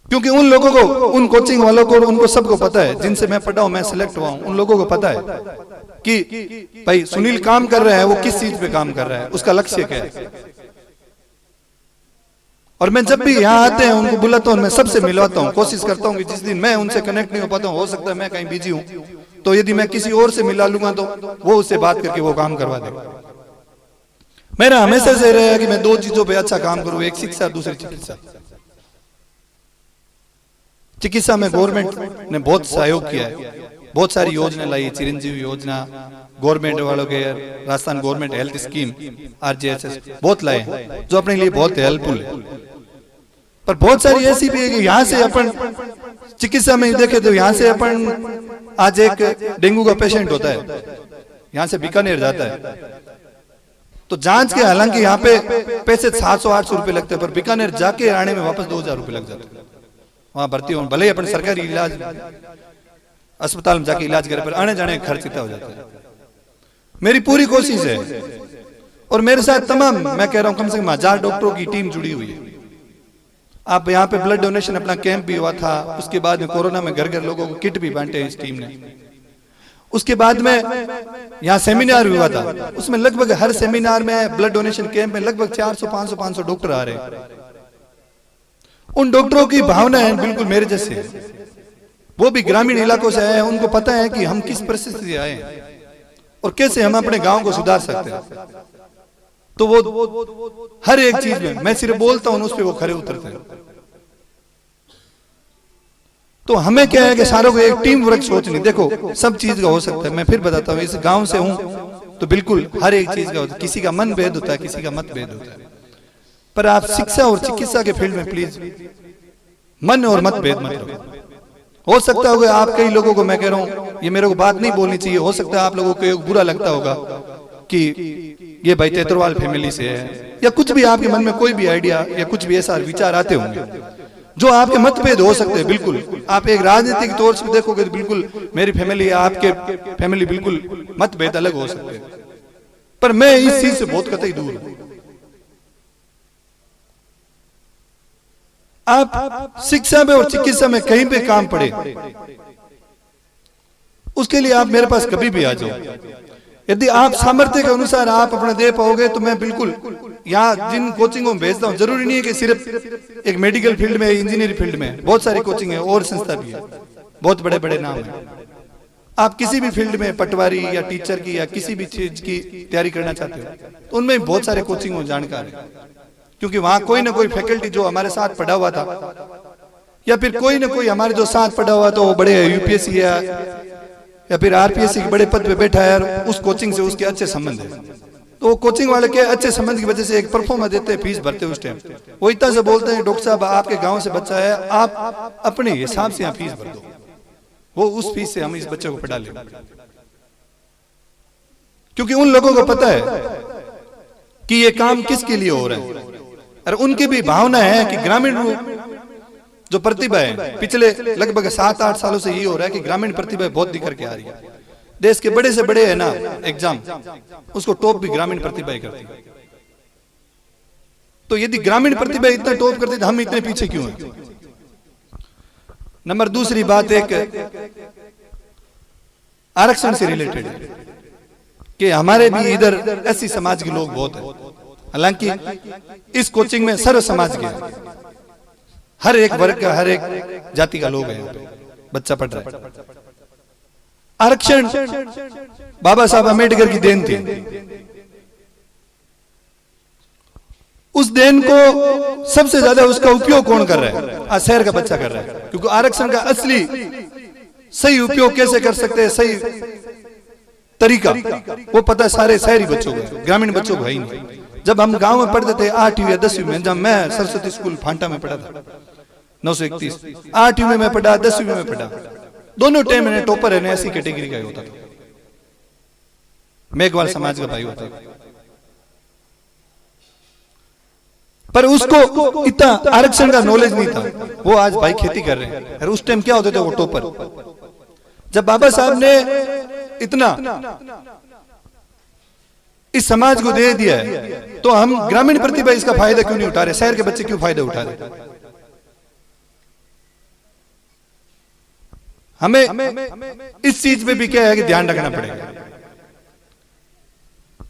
क्योंकि उन लोगों को, उन कोचिंग वालों को, उनको सबको पता है, जिनसे मैं पढ़ा हूं, मैं सिलेक्ट हुआ हूं, उन लोगों को पता है कि भाई सुनील काम कर रहा है, वो किस चीज पे काम कर रहा है, उसका लक्ष्य क्या है। और मैं जब भी यहाँ आते हैं उनको बुलाता हूँ, मैं सबसे मिलवाता हूँ, कोशिश करता हूँ कि जिस दिन मैं उनसे कनेक्ट नहीं हो पाता हूँ, हो सकता है मैं कहीं बिजी हूँ, तो यदि मैं किसी और से मिला लूंगा तो वो उससे बात करके वो काम करवा देगा। मेरा हमेशा से रहा है कि मैं 2 चीजों पे अच्छा काम करूँ, एक शिक्षा, दूसरी चिकित्सा। चिकित्सा में गवर्नमेंट ने बहुत सहयोग किया है, बहुत सारी योजना लाई, चिरंजीवी योजना, गवर्नमेंट वालों के, Rajasthan government health scheme, RGHS बहुत लाए हैं जो अपने लिए बहुत हेल्पफुल है। पर बहुत सारी ऐसी भी है कि यहाँ से अपन चिकित्सा में देखे तो यहाँ से अपन, आज एक डेंगू का पेशेंट होता है, यहाँ से बीकानेर जाता है तो जांच के, हालांकि यहाँ पे पैसे 700-800 रुपए लगते हैं, पर बीकानेर जाके आने में वापस 2000 रुपए लग जाते हैं। वहां भर्ती हो, भले ही अपन सरकारी इलाज अस्पताल में जाके इलाज करे, पर आने जाने का खर्च इतना हो जाता है। मेरी पूरी कोशिश है और मेरे साथ तमाम, मैं कह रहा हूं कम से कम 1000 डॉक्टरों की टीम जुड़ी हुई है। आप यहाँ पे ब्लड डोनेशन अपना कैंप भी हुआ था, उसके बाद में कोरोना में घर घर लोगों को किट भी बांटे इस टीम ने। उसके बाद में यहाँ सेमिनार भी हुआ था, उसमें लगभग हर सेमिनार में, ब्लड डोनेशन कैंप में लगभग 400-500 डॉक्टर आ रहे हैं। उन डॉक्टरों की भावना है बिल्कुल मेरे जैसे, वो भी ग्रामीण इलाकों से आए हैं, उनको पता है कि हम किस परिस्थिति से आए हैं और कैसे हम अपने गांव को सुधार सकते हैं। तो वो हर एक चीज में, मैं सिर्फ बोलता हूं उस पर वो खरे उतरते हैं। तो हमें क्या है कि सारों को एक टीम वर्क सोचनी। देखो सब चीज का हो सकता है, मैं फिर बताता हूँ, इस गांव से हूं तो बिल्कुल हर एक चीज का होता है, किसी का मन भेद होता है, किसी का मत भेद होता है। पर आप शिक्षा और चिकित्सा के फील्ड में प्लीज मन और मत भेद मत रखो। हो सकता होगा आप कई लोगों को, मैं कह रहा हूं ये मेरे को बात नहीं बोलनी चाहिए, हो सकता है आप लोगों को बुरा लगता होगा कि ये भाई तेतरवाल फैमिली से है, या कुछ भी आपके मन में कोई भी आइडिया या कुछ भी ऐसा विचार आते होंगे जो आपके मतभेद हो सकते हैं। बिल्कुल आप एक राजनीतिक तौर से देखोगे तो बिल्कुल मेरी फैमिली या आपके फैमिली बिल्कुल मतभेद अलग हो सकते हैं, पर मैं इस चीज से बहुत कतई दूर हूं। आप शिक्षा में और चिकित्सा में कहीं पे काम पड़े, उसके लिए आप मेरे पास कभी भी आ जाओ। यदि आप सामर्थ्य के अनुसार आप अपना दे पाओगे तो मैं बिल्कुल यहाँ जिन कोचिंगों में भेजता हूँ, जरूरी नहीं है कि सिर्फ एक मेडिकल फील्ड में, इंजीनियरिंग फील्ड में, बहुत सारी कोचिंग है और संस्था भी है, बहुत बड़े बड़े नाम है। आप किसी भी फील्ड में पटवारी या टीचर की या किसी भी चीज की तैयारी करना चाहते हो तो उनमें बहुत सारे कोचिंग हो, जानकार है, क्योंकि वहां कोई ना कोई फैकल्टी जो हमारे साथ पढ़ा हुआ था या फिर कोई ना कोई हमारे जो साथ पढ़ा हुआ था वो बड़े यूपीएससी या फिर आरपीएससी के बड़े पद पे बैठा है, उस कोचिंग से उसके अच्छे संबंध है। तो वो कोचिंग वाले के अच्छे संबंध की वजह से एक परफॉर्मेंस देते हैं, फीस भरते हैं उस टाइम। वो इतना से बोलते हैं डॉक्टर साहब आपके गांव से बच्चा है, आप अपने हिसाब से यहाँ फीस भर दो, वो उस फीस से हम इस बच्चे को पढ़ा ले। क्योंकि उन लोगों को पता है कि ये काम किसके लिए हो रहा है, और उनकी भी भावना है कि ग्रामीण जो प्रतिभा है, पिछले लगभग 7-8 सालों से ये हो रहा है कि ग्रामीण प्रतिभा बहुत निकल के आ रही है। देश के बड़े से बड़े है ना एग्जाम, उसको टॉप भी ग्रामीण प्रतिभा ही करती है। तो यदि ग्रामीण प्रतिभा इतना टॉप करती तो हम इतने पीछे क्यों हैं? नंबर दूसरी बात एक आरक्षण से रिलेटेड है कि हमारे भी इधर एससी समाज के लोग बहुत है। हालांकि इस कोचिंग में सर्व समाज के, हर एक वर्ग का, हर एक जाति का लोग है, बच्चा पढ़ रहा है। आरक्षण बाबा साहब अम्बेडकर की देन थी। उस देन को सबसे ज्यादा उसका उपयोग कौन कर रहा है? आज शहर का बच्चा कर रहा है, क्योंकि आरक्षण का असली सही उपयोग कैसे कर सकते हैं, सही तरीका वो पता है सारे शहरी बच्चों को, ग्रामीण बच्चों को है ही नहीं। जब हम गांव में पढ़ते थे 8वीं या 10वीं में, जब मैं सरस्वती स्कूल फांटा में पढ़ा था 931, 8वीं में पढ़ा 10वीं में पढ़ा, दोनों टाइम मैंने टॉपर है ऐसी कैटेगरी का ही होता था, मेघवाल समाज का भाई होता था। पर उसको इतना आरक्षण का नॉलेज नहीं था। वो आज भाई खेती कर रहे हैं, और उस टाइम क्या होते थे वो टॉपर। जब बाबा साहब ने इतना इस समाज को दे दिया है, तो हम ग्रामीण प्रतिभा इसका फायदा क्यों नहीं उठा रहे? शहर के बच्चे क्यों फायदा उठा रहे? हमें इस चीज पे भी क्या है कि ध्यान रखना पड़ेगा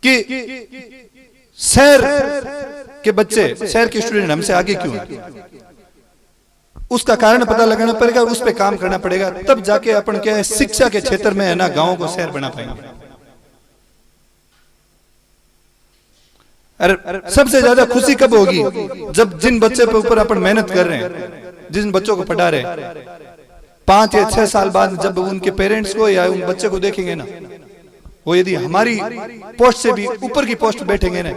कि शहर के बच्चे, शहर के स्टूडेंट हमसे आगे क्यों हैं? उसका कारण पता लगाना पड़ेगा, उस पे काम करना पड़ेगा, तब जाके अपन क्या है शिक्षा के क्षेत्र में है ना गांवों को शहर बना पाएंगे। अरे सबसे ज्यादा खुशी कब होगी? जब जिन बच्चे पे ऊपर अपन मेहनत कर रहे हैं, जिन बच्चों को पढ़ा रहे हैं, 5 या 6 साल बाद जब उनके पेरेंट्स को या उन बच्चे को देखेंगे ना, वो यदि हमारी पोस्ट से भी ऊपर की पोस्ट बैठेंगे ना,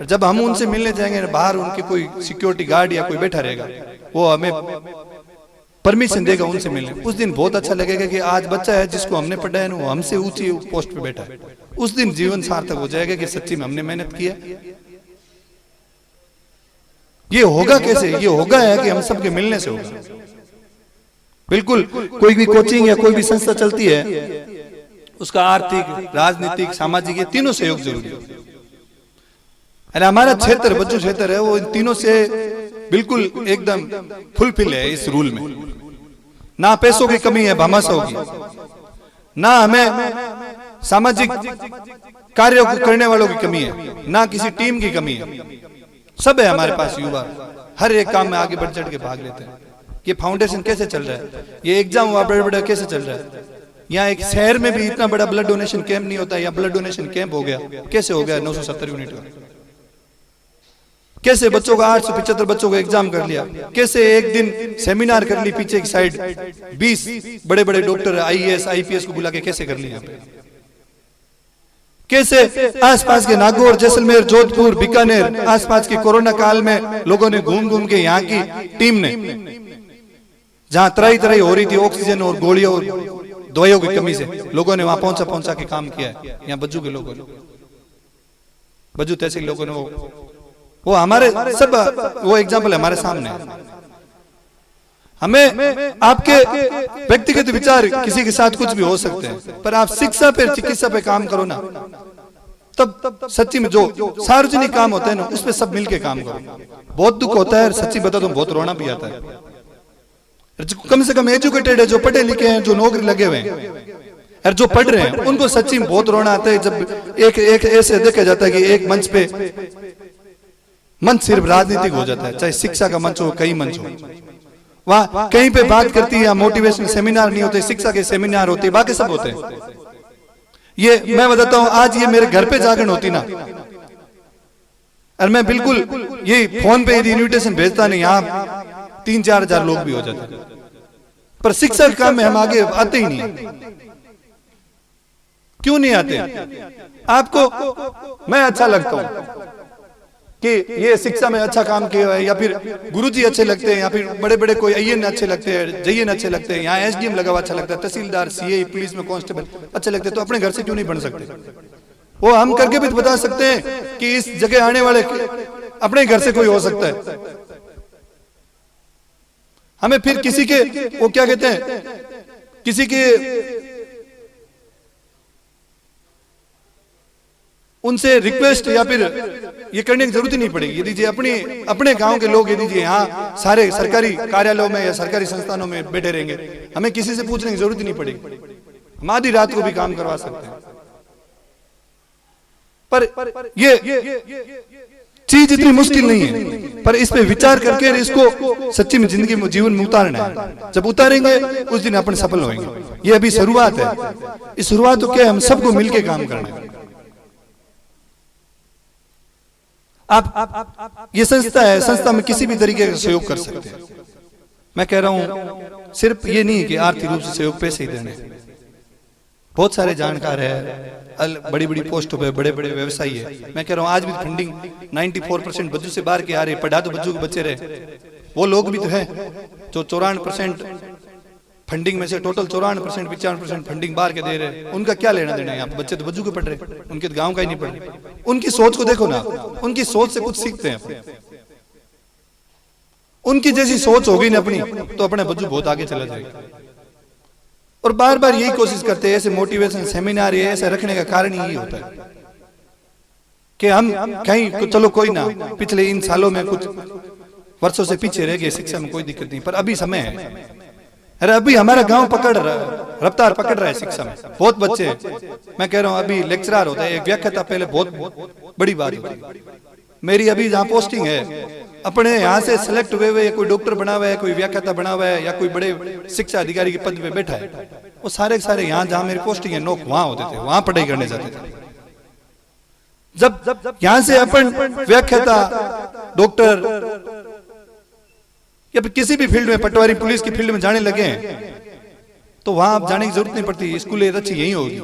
जब हम उनसे मिलने जाएंगे ना, बाहर उनके कोई सिक्योरिटी गार्ड या कोई बैठा रहेगा, वो हमें परमिशन देगा उनसे मिलने। उस दिन बहुत अच्छा लगेगा कि आज बच्चा है जिसको हमने पढ़ा है ना, वो हमसे ऊंची पोस्ट पे बैठा है। उस दिन जीवन सार्थक हो जाएगा कि सच्ची में हमने मेहनत किया। ये होगा कैसे? ये होगा है कि हम सबके मिलने से होगा। बिल्कुल कोई भी कोचिंग या कोई भी संस्था चलती है, उसका आर्थिक, राजनीतिक, सामाजिक, ये तीनों सहयोग जरूरी है। अरे हमारा क्षेत्र, बच्चू क्षेत्र है, वो इन तीनों से बिल्कुल एकदम फुलफिल है। इस रूल में ना पैसों की कमी है, भामाशाह होगी, ना हमें सामाजिक कार्यों को करने वालों की कमी है, ना किसी टीम की कमी है। सब है हमारे पास युवा, हर एक काम में आगे बढ़ चढ़ के भाग लेते हैं। ये फाउंडेशन कैसे चल रहा है? ये एग्जाम हुआ बड़ा बड़ा कैसे चल रहा है? यहाँ एक शहर में भी इतना बड़ा ब्लड डोनेशन कैंप नहीं होता, या ब्लड डोनेशन कैंप हो गया, कैसे हो गया 970 यूनिट का? कैसे बच्चों का 875 बच्चों को एग्जाम कर लिया? कैसे एक दिन सेमिनार कर ली पीछे की साइड, 20 बड़े बड़े डॉक्टर IAS IPS को बुला के कैसे कर लिया? कैसे आसपास के नागौर, जैसलमेर, जोधपुर, बीकानेर, आसपास के कोरोना काल में लोगों ने घूम घूम के, यहाँ की टीम ने जहां तराई तराई हो रही थी ऑक्सीजन और गोलियों और दवाइयों की कमी से, लोगों ने वहां पहुंचा के काम किया है। यहाँ बज्जू के लोगों ने, बज्जू तहसील लोगों ने, वो हमारे सब वो एग्जाम्पल हमारे सामने है। हमें आपके व्यक्तिगत विचार किसी के साथ कुछ भी हो सकते हैं, पर आप शिक्षा पे, चिकित्सा पे काम करो ना, तब सच्ची में जो सार्वजनिक काम होते हैं ना, उस पे सब मिलके काम करो। बहुत दुख होता है, सच्ची बता दो, बहुत रोना भी आता है। कम से कम एजुकेटेड है, जो पढ़े लिखे हैं, जो नौकरी लगे हुए हैं, और जो पढ़ रहे हैं, उनको सच्ची में बहुत रोना आता है जब एक ऐसे देखा जाता है कि एक मंच पे मंच सिर्फ राजनीतिक हो जाता है, चाहे शिक्षा का मंच हो, कई मंच हो, वहां कहीं पे बात करती है, मोटिवेशनल सेमिनार नहीं होते, शिक्षा के सेमिनार होते, बाकी सब होते हैं। ये मैं बताता हूं, आज ये मेरे घर पे जागरण होती ना, और मैं बिल्कुल ये फोन पे यदि इन्विटेशन भेजता नहीं, यहाँ 3-4 हजार लोग भी हो जाते, पर शिक्षा के काम में हम आगे आते ही नहीं। क्यों नहीं आते? आपको मैं अच्छा लगता हूं कि ये शिक्षा में अच्छा काम किया है, या फिर गुरुजी अच्छे लगते हैं, या फिर बड़े बड़े कोई IAN अच्छे लगते हैं, JN अच्छे लगते हैं, यहाँ SDM लगा हुआ अच्छा लगता है, तहसीलदार, CA, पुलिस में कांस्टेबल अच्छे लगते हैं, तो अपने घर से क्यों नहीं बन सकते? वो हम करके भी बता सकते हैं कि इस जगह आने वाले अपने घर से कोई हो सकता है। हमें फिर किसी के, वो क्या कहते हैं, किसी के उनसे रिक्वेस्ट या फिर ये करने की जरूरत ही नहीं पड़ेगी। यदि जी अपने गांव के लोग यदि जी यहाँ सारे सरकारी कार्यालयों में या सरकारी संस्थानों में बैठे रहेंगे, हमें किसी से पूछने की जरूरत ही नहीं पड़ेगी, हम आधी रात को भी काम करवा सकते हैं। पर ये चीज इतनी मुश्किल नहीं है, पर इस पे विचार करके इसको सच्ची में जिंदगी में जीवन में उतारना है। जब उतारेंगे उस दिन अपन सफल होंगे। ये अभी शुरुआत है। इस शुरुआत तो क्या है, हम सबको मिलके काम करना है। आप ये संस्था है, संस्था में किसी भी तरीके का सहयोग कर सकते हैं। मैं कह रहा हूं सिर्फ ये नहीं कि आर्थिक रूप से सहयोग पैसे ही देने, बहुत सारे जानकार है, बड़ी बड़ी पोस्टों पे बड़े बड़े व्यवसायी है। मैं कह रहा हूं आज भी फंडिंग 94% बच्चों से बाहर के आ रहे, पढ़ा तो बच्चों के बच्चे रहे। वो लोग भी तो है जो 94% फंडिंग में से टोटल 94% 95% फंडिंग बाहर के दे रहे। उनका क्या लेना देना है? यहाँ पे बच्चे तो बच्चों के पढ़ रहे, उनके तो गाँव का ही नहीं पढ़ रहे। उनकी सोच को देखो ना, उनकी सोच से कुछ सीखते हैं। उनकी जैसी सोच होगी ना अपनी, तो अपने बच्चों बहुत आगे चला जाएगा। और बार बार यही कोशिश करते हैं, ऐसे मोटिवेशन सेमिनार ये ऐसे रखने का कारण यही होता है कि हम कहीं चलो कोई ना, पिछले इन सालों में कुछ वर्षों से पीछे रह गए, शिक्षा में कोई दिक्कत नहीं, पर अभी समय है। अरे अभी हमारा गांव रफ्तार पकड़ रहा है शिक्षा में, बहुत बच्चे। मैं कह रहा हूं अभी लेक्चरर होता है, एक व्याख्याता पहले बहुत बड़ी बात होती। मेरी अभी जहाँ पोस्टिंग है, अपने यहाँ से सिलेक्ट हुए हुए कोई डॉक्टर बना हुआ है, कोई व्याख्याता बना हुआ है, या कोई बड़े शिक्षा अधिकारी के पद पे बैठा है, वो सारे यहाँ जहाँ मेरी पोस्टिंग है नोक वहां होते थे, वहां पढ़ाई करने जाते थे। जब यहाँ से अपन व्याख्याता, डॉक्टर या किसी भी फील्ड में, पटवारी पुलिस की फील्ड में जाने लगे तो वहां आप जाने की जरूरत नहीं पड़ती, स्कूल अच्छी यही होगी।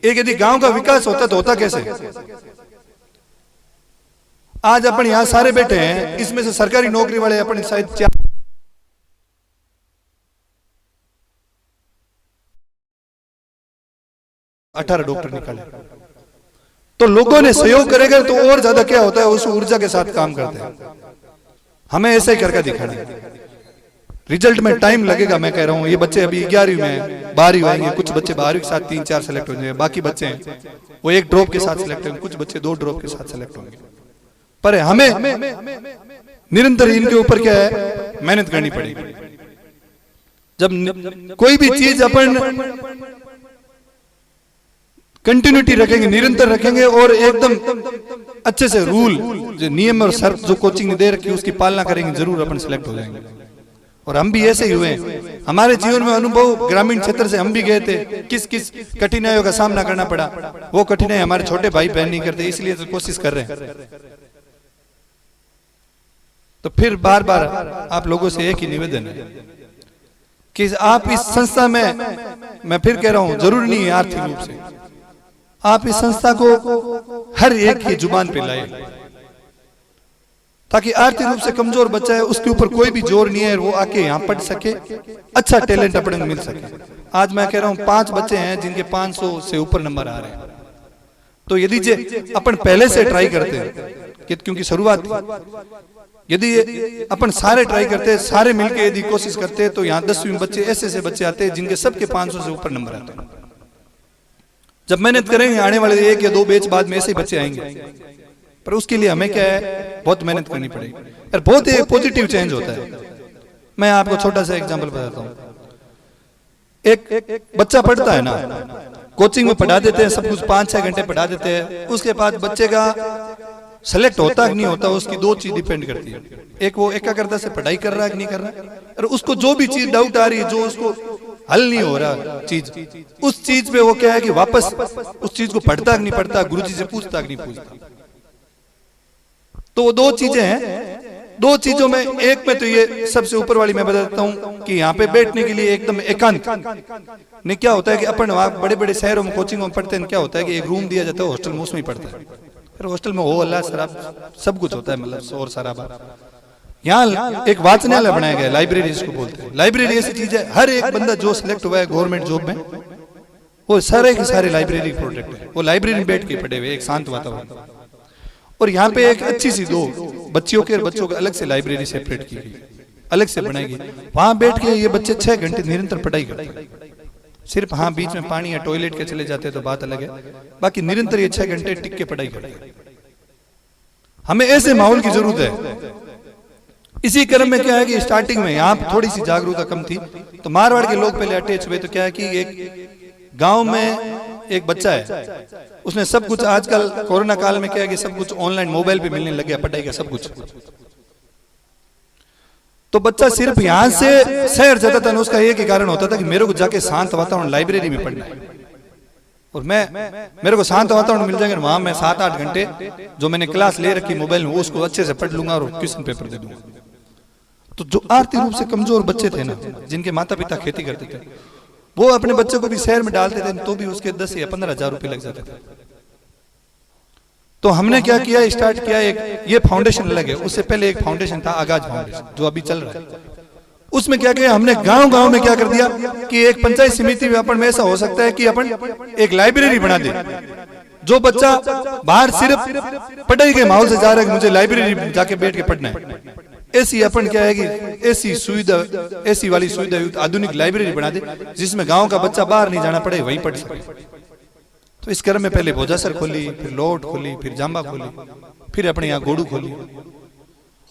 एक यदि गांव का विकास होता तो होता कैसे? आज अपन यहां सारे बैठे हैं, इसमें से सरकारी नौकरी वाले अपन शायद 18 डॉक्टर निकाले। तो लोगों ने सहयोग करेगा तो और ज्यादा क्या होता है, उस ऊर्जा के साथ काम करते हैं। हमें ऐसे ही करके दिखाना है। रिजल्ट में टाइम लगेगा। मैं कह रहा हूँ ये बच्चे अभी 11वीं में 12वीं आएंगे, कुछ बच्चे 12वीं के साथ 3-4 सेलेक्ट हो जाएंगे, बाकी बच्चे हैं वो 1 ड्रॉप के साथ सिलेक्ट होंगे, कुछ बच्चे 2 ड्रॉप के साथ सिलेक्ट होंगे। पर हमें निरंतर इनके ऊपर क्या है, मेहनत करनी पड़ेगी। जब कोई भी चीज अपन कंटिन्यूटी रखेंगे, निरंतर रखेंगे और एकदम अच्छे से रूल जो नियम और शर्त जो कोचिंग ने दे रखी है उसकी पालना करेंगे, जरूर अपन सिलेक्ट हो जाएंगे। और हम भी ऐसे ही हुए। हमारे जीवन में अनुभव, ग्रामीण क्षेत्र से हम भी गए थे, किस किस कठिनाइयों का सामना करना पड़ा, वो कठिनाई हमारे छोटे भाई बहन नहीं करते, इसलिए तो कोशिश कर रहे हैं। तो फिर बार बार आप लोगों से एक ही निवेदन है कि आप इस संस्था में, मैं फिर कह रहा हूं जरूरी नहीं है आर्थिक रूप से, आप इस संस्था को हर एक की जुबान पे लाए, ताकि आर्थिक रूप से कमजोर बच्चा है उसके ऊपर कोई भी जोर नहीं है, वो आके यहाँ पढ़ सके, अच्छा टैलेंट अपने को मिल सके। आज मैं कह रहा हूँ 5 बच्चे हैं जिनके 500 से ऊपर नंबर आ रहे हैं। तो यदि अपन पहले से ट्राई करते हैं, क्योंकि शुरुआत, यदि अपन सारे ट्राई करते, सारे मिलके यदि कोशिश करते, तो यहाँ 10वीं बच्चे ऐसे बच्चे आते हैं जिनके सबके 500 से ऊपर नंबर आते हैं। जब मेहनत करेंगे आने वाले 1 या 2 बैच बाद में ऐसे ही बच्चे आएंगे, पर उसके लिए हमें क्या है, बहुत मेहनत करनी पड़ेगी और बहुत ही पॉजिटिव चेंज होता है। मैं आपको छोटा सा एग्जांपल बताता हूँ। एक बच्चा पढ़ता है ना, कोचिंग में पढ़ा देते हैं सब कुछ, 5-6 घंटे पढ़ा देते हैं, उसके बाद बच्चे का सेलेक्ट होता है नहीं होता, उसकी 2 चीज डिपेंड करती है। एक वो एकाग्रता से पढ़ाई कर रहा है कि नहीं कर रहा है, और उसको जो भी चीज डाउट आ रही है, जो उसको हल नहीं हो रहा चीज, उस चीज पे वो क्या है कि वापस उस चीज को पढ़ता कि नहीं पढ़ता, गुरुजी से पूछता कि नहीं पूछता। तो वो 2 चीजें हैं। 2 चीजों में, एक में तो ये सबसे ऊपर वाली मैं बताता हूँ कि यहाँ पे बैठने के लिए एकदम एकांत नहीं। क्या होता है कि अपन वहाँ बड़े बड़े शहरों में कोचिंग में पढ़ते हैं, क्या होता है कि एक रूम दिया जाता है, हॉस्टल में उसमें ही पढ़ता है, फिर हॉस्टल में हो अल्लाह शराब सब कुछ होता है, मतलब शोर शराबा। यहाँ एक वाचनालय बनाया गया, लाइब्रेरी जिसको बोलते हैं। लाइब्रेरी ऐसी चीज है, हर एक बंदा जो सिलेक्ट हुआ है गवर्नमेंट जॉब में, वो सारे के सारे लाइब्रेरी प्रोडक्ट है, वो लाइब्रेरी में बैठ के पढ़े हुए, एक शांत वातावरण। और यहाँ पे एक अच्छी सी 2 बच्चियों के और बच्चों के अलग से लाइब्रेरी सेपरेट की गई, अलग से बनाई गई। वहां बैठ के ये बच्चे 6 घंटे निरंतर पढ़ाई करते हैं। सिर्फ हाँ बीच में पानी या टॉयलेट के चले जाते हैं तो बात अलग है, बाकी निरंतर ये 6 घंटे टिक के पढ़ाई करते हैं। हमें ऐसे माहौल की जरूरत है। इसी क्रम में क्या है कि स्टार्टिंग में यहाँ थोड़ी सी जागरूकता कम थी, तो मारवाड़ के लोग पहले अटैच हुए। तो क्या है कि एक गांव में एक बच्चा है, उसने सब कुछ आजकल कोरोना काल में क्या है कि सब कुछ ऑनलाइन मोबाइल पे मिलने लग गया, पढ़ाई का सब कुछ। तो बच्चा सिर्फ यहां से शहर जाता था ना, उसका एक ही कारण होता था कि मेरे को जाके शांत वातावरण लाइब्रेरी में पढ़ना है, और मेरे को शांत वातावरण मिल जाएगा, वहां मैं 7-8 घंटे जो मैंने क्लास ले रखी मोबाइल में, वो उसको अच्छे से पढ़ लूंगा और क्वेश्चन पेपर दे दूंगा। तो जो आर्थिक रूप से कमजोर बच्चे थे ना, जिनके माता पिता खेती करते थे, वो अपने बच्चे को भी शहर में डालते थे, तो भी उसके 10 या 15 हजार रुपए लग जाते थे। तो हमने क्या किया, स्टार्ट किया एक ये फाउंडेशन अलग है, उससे पहले एक फाउंडेशन था आगाज फाउंडेशन जो अभी चल रहा है। उसमें क्या किया हमने, गांव-गांव में क्या कर दिया कि एक पंचायत समिति में अपन में ऐसा हो सकता है कि अपन एक लाइब्रेरी बना दे। जो बच्चा बाहर सिर्फ पढ़ाई के माहौल से जा रहा है कि मुझे लाइब्रेरी जाके बैठ के पढ़ना है, ऐसी अपन क्या है कि ऐसी सुविधा, ऐसी वाली सुविधा युक्त आधुनिक लाइब्रेरी बना दे जिसमें गांव का बच्चा बाहर नहीं जाना पड़े, वहीं पढ़ सके। तो इस क्रम में पहले भोजासर खोली, फिर लोट खोली, फिर जांबा खोली, फिर अपने यहाँ गोड़ू खोली,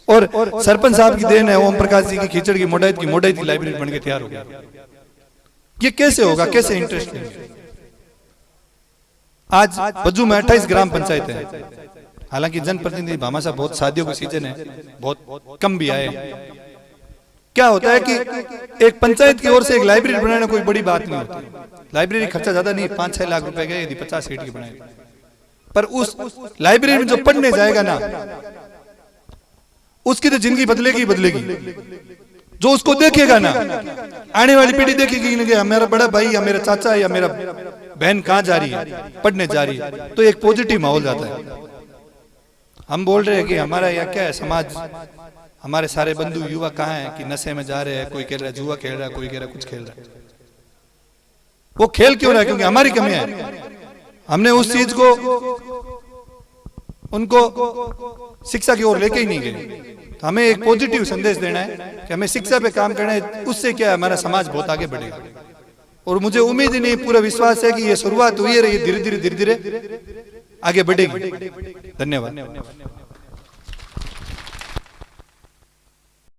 और सरपंच साहब की देन है, ओम प्रकाश जी की खिचड़ की मोडाई की लाइब्रेरी बन के तैयार हो गया। ये कैसे होगा, कैसे इंटरेस्ट है? आज बज्जू में 28 ग्राम पंचायत है, हालांकि जनप्रतिनिधि भामाशाह बहुत शादियों का सीजन है, बहुत कम भी आए। क्या होता है कि एक पंचायत की ओर से एक लाइब्रेरी बनाना कोई बड़ी बात नहीं होती। लाइब्रेरी खर्चा ज्यादा नहीं, 5-6 लाख रुपए गए यदि 50 सीट की बनाए, पर उस लाइब्रेरी में जो पढ़ने जाएगा ना, उसकी तो जिंदगी बदलेगी बदलेगी। जो उसको देखेगा ना, आने वाली पीढ़ी देखेगी कि मेरा बड़ा भाई या मेरा चाचा या मेरा बहन कहाँ जा रही है, पढ़ने जा रही है, तो एक पॉजिटिव माहौल जाता है। हम बोल रहे हैं कि हमारा यहाँ क्या है, समाज, हमारे सारे बंधु युवा कहाँ हैं कि नशे में जा रहे हैं, कोई कह रहा है जुआ खेल रहा है, कोई कह रहा है कुछ खेल रहा है। वो खेल क्यों रहा है? क्योंकि हमारी कमी है, हमने उस चीज को उनको शिक्षा की ओर लेके ही नहीं गए। तो हमें एक पॉजिटिव संदेश देना है कि हमें शिक्षा पे काम करना है, उससे क्या है हमारा समाज बहुत आगे बढ़ेगा। और मुझे उम्मीद ही नहीं, पूरा विश्वास है कि ये शुरुआत हुई है, धीरे धीरे आगे बढ़ेगी। धन्यवाद।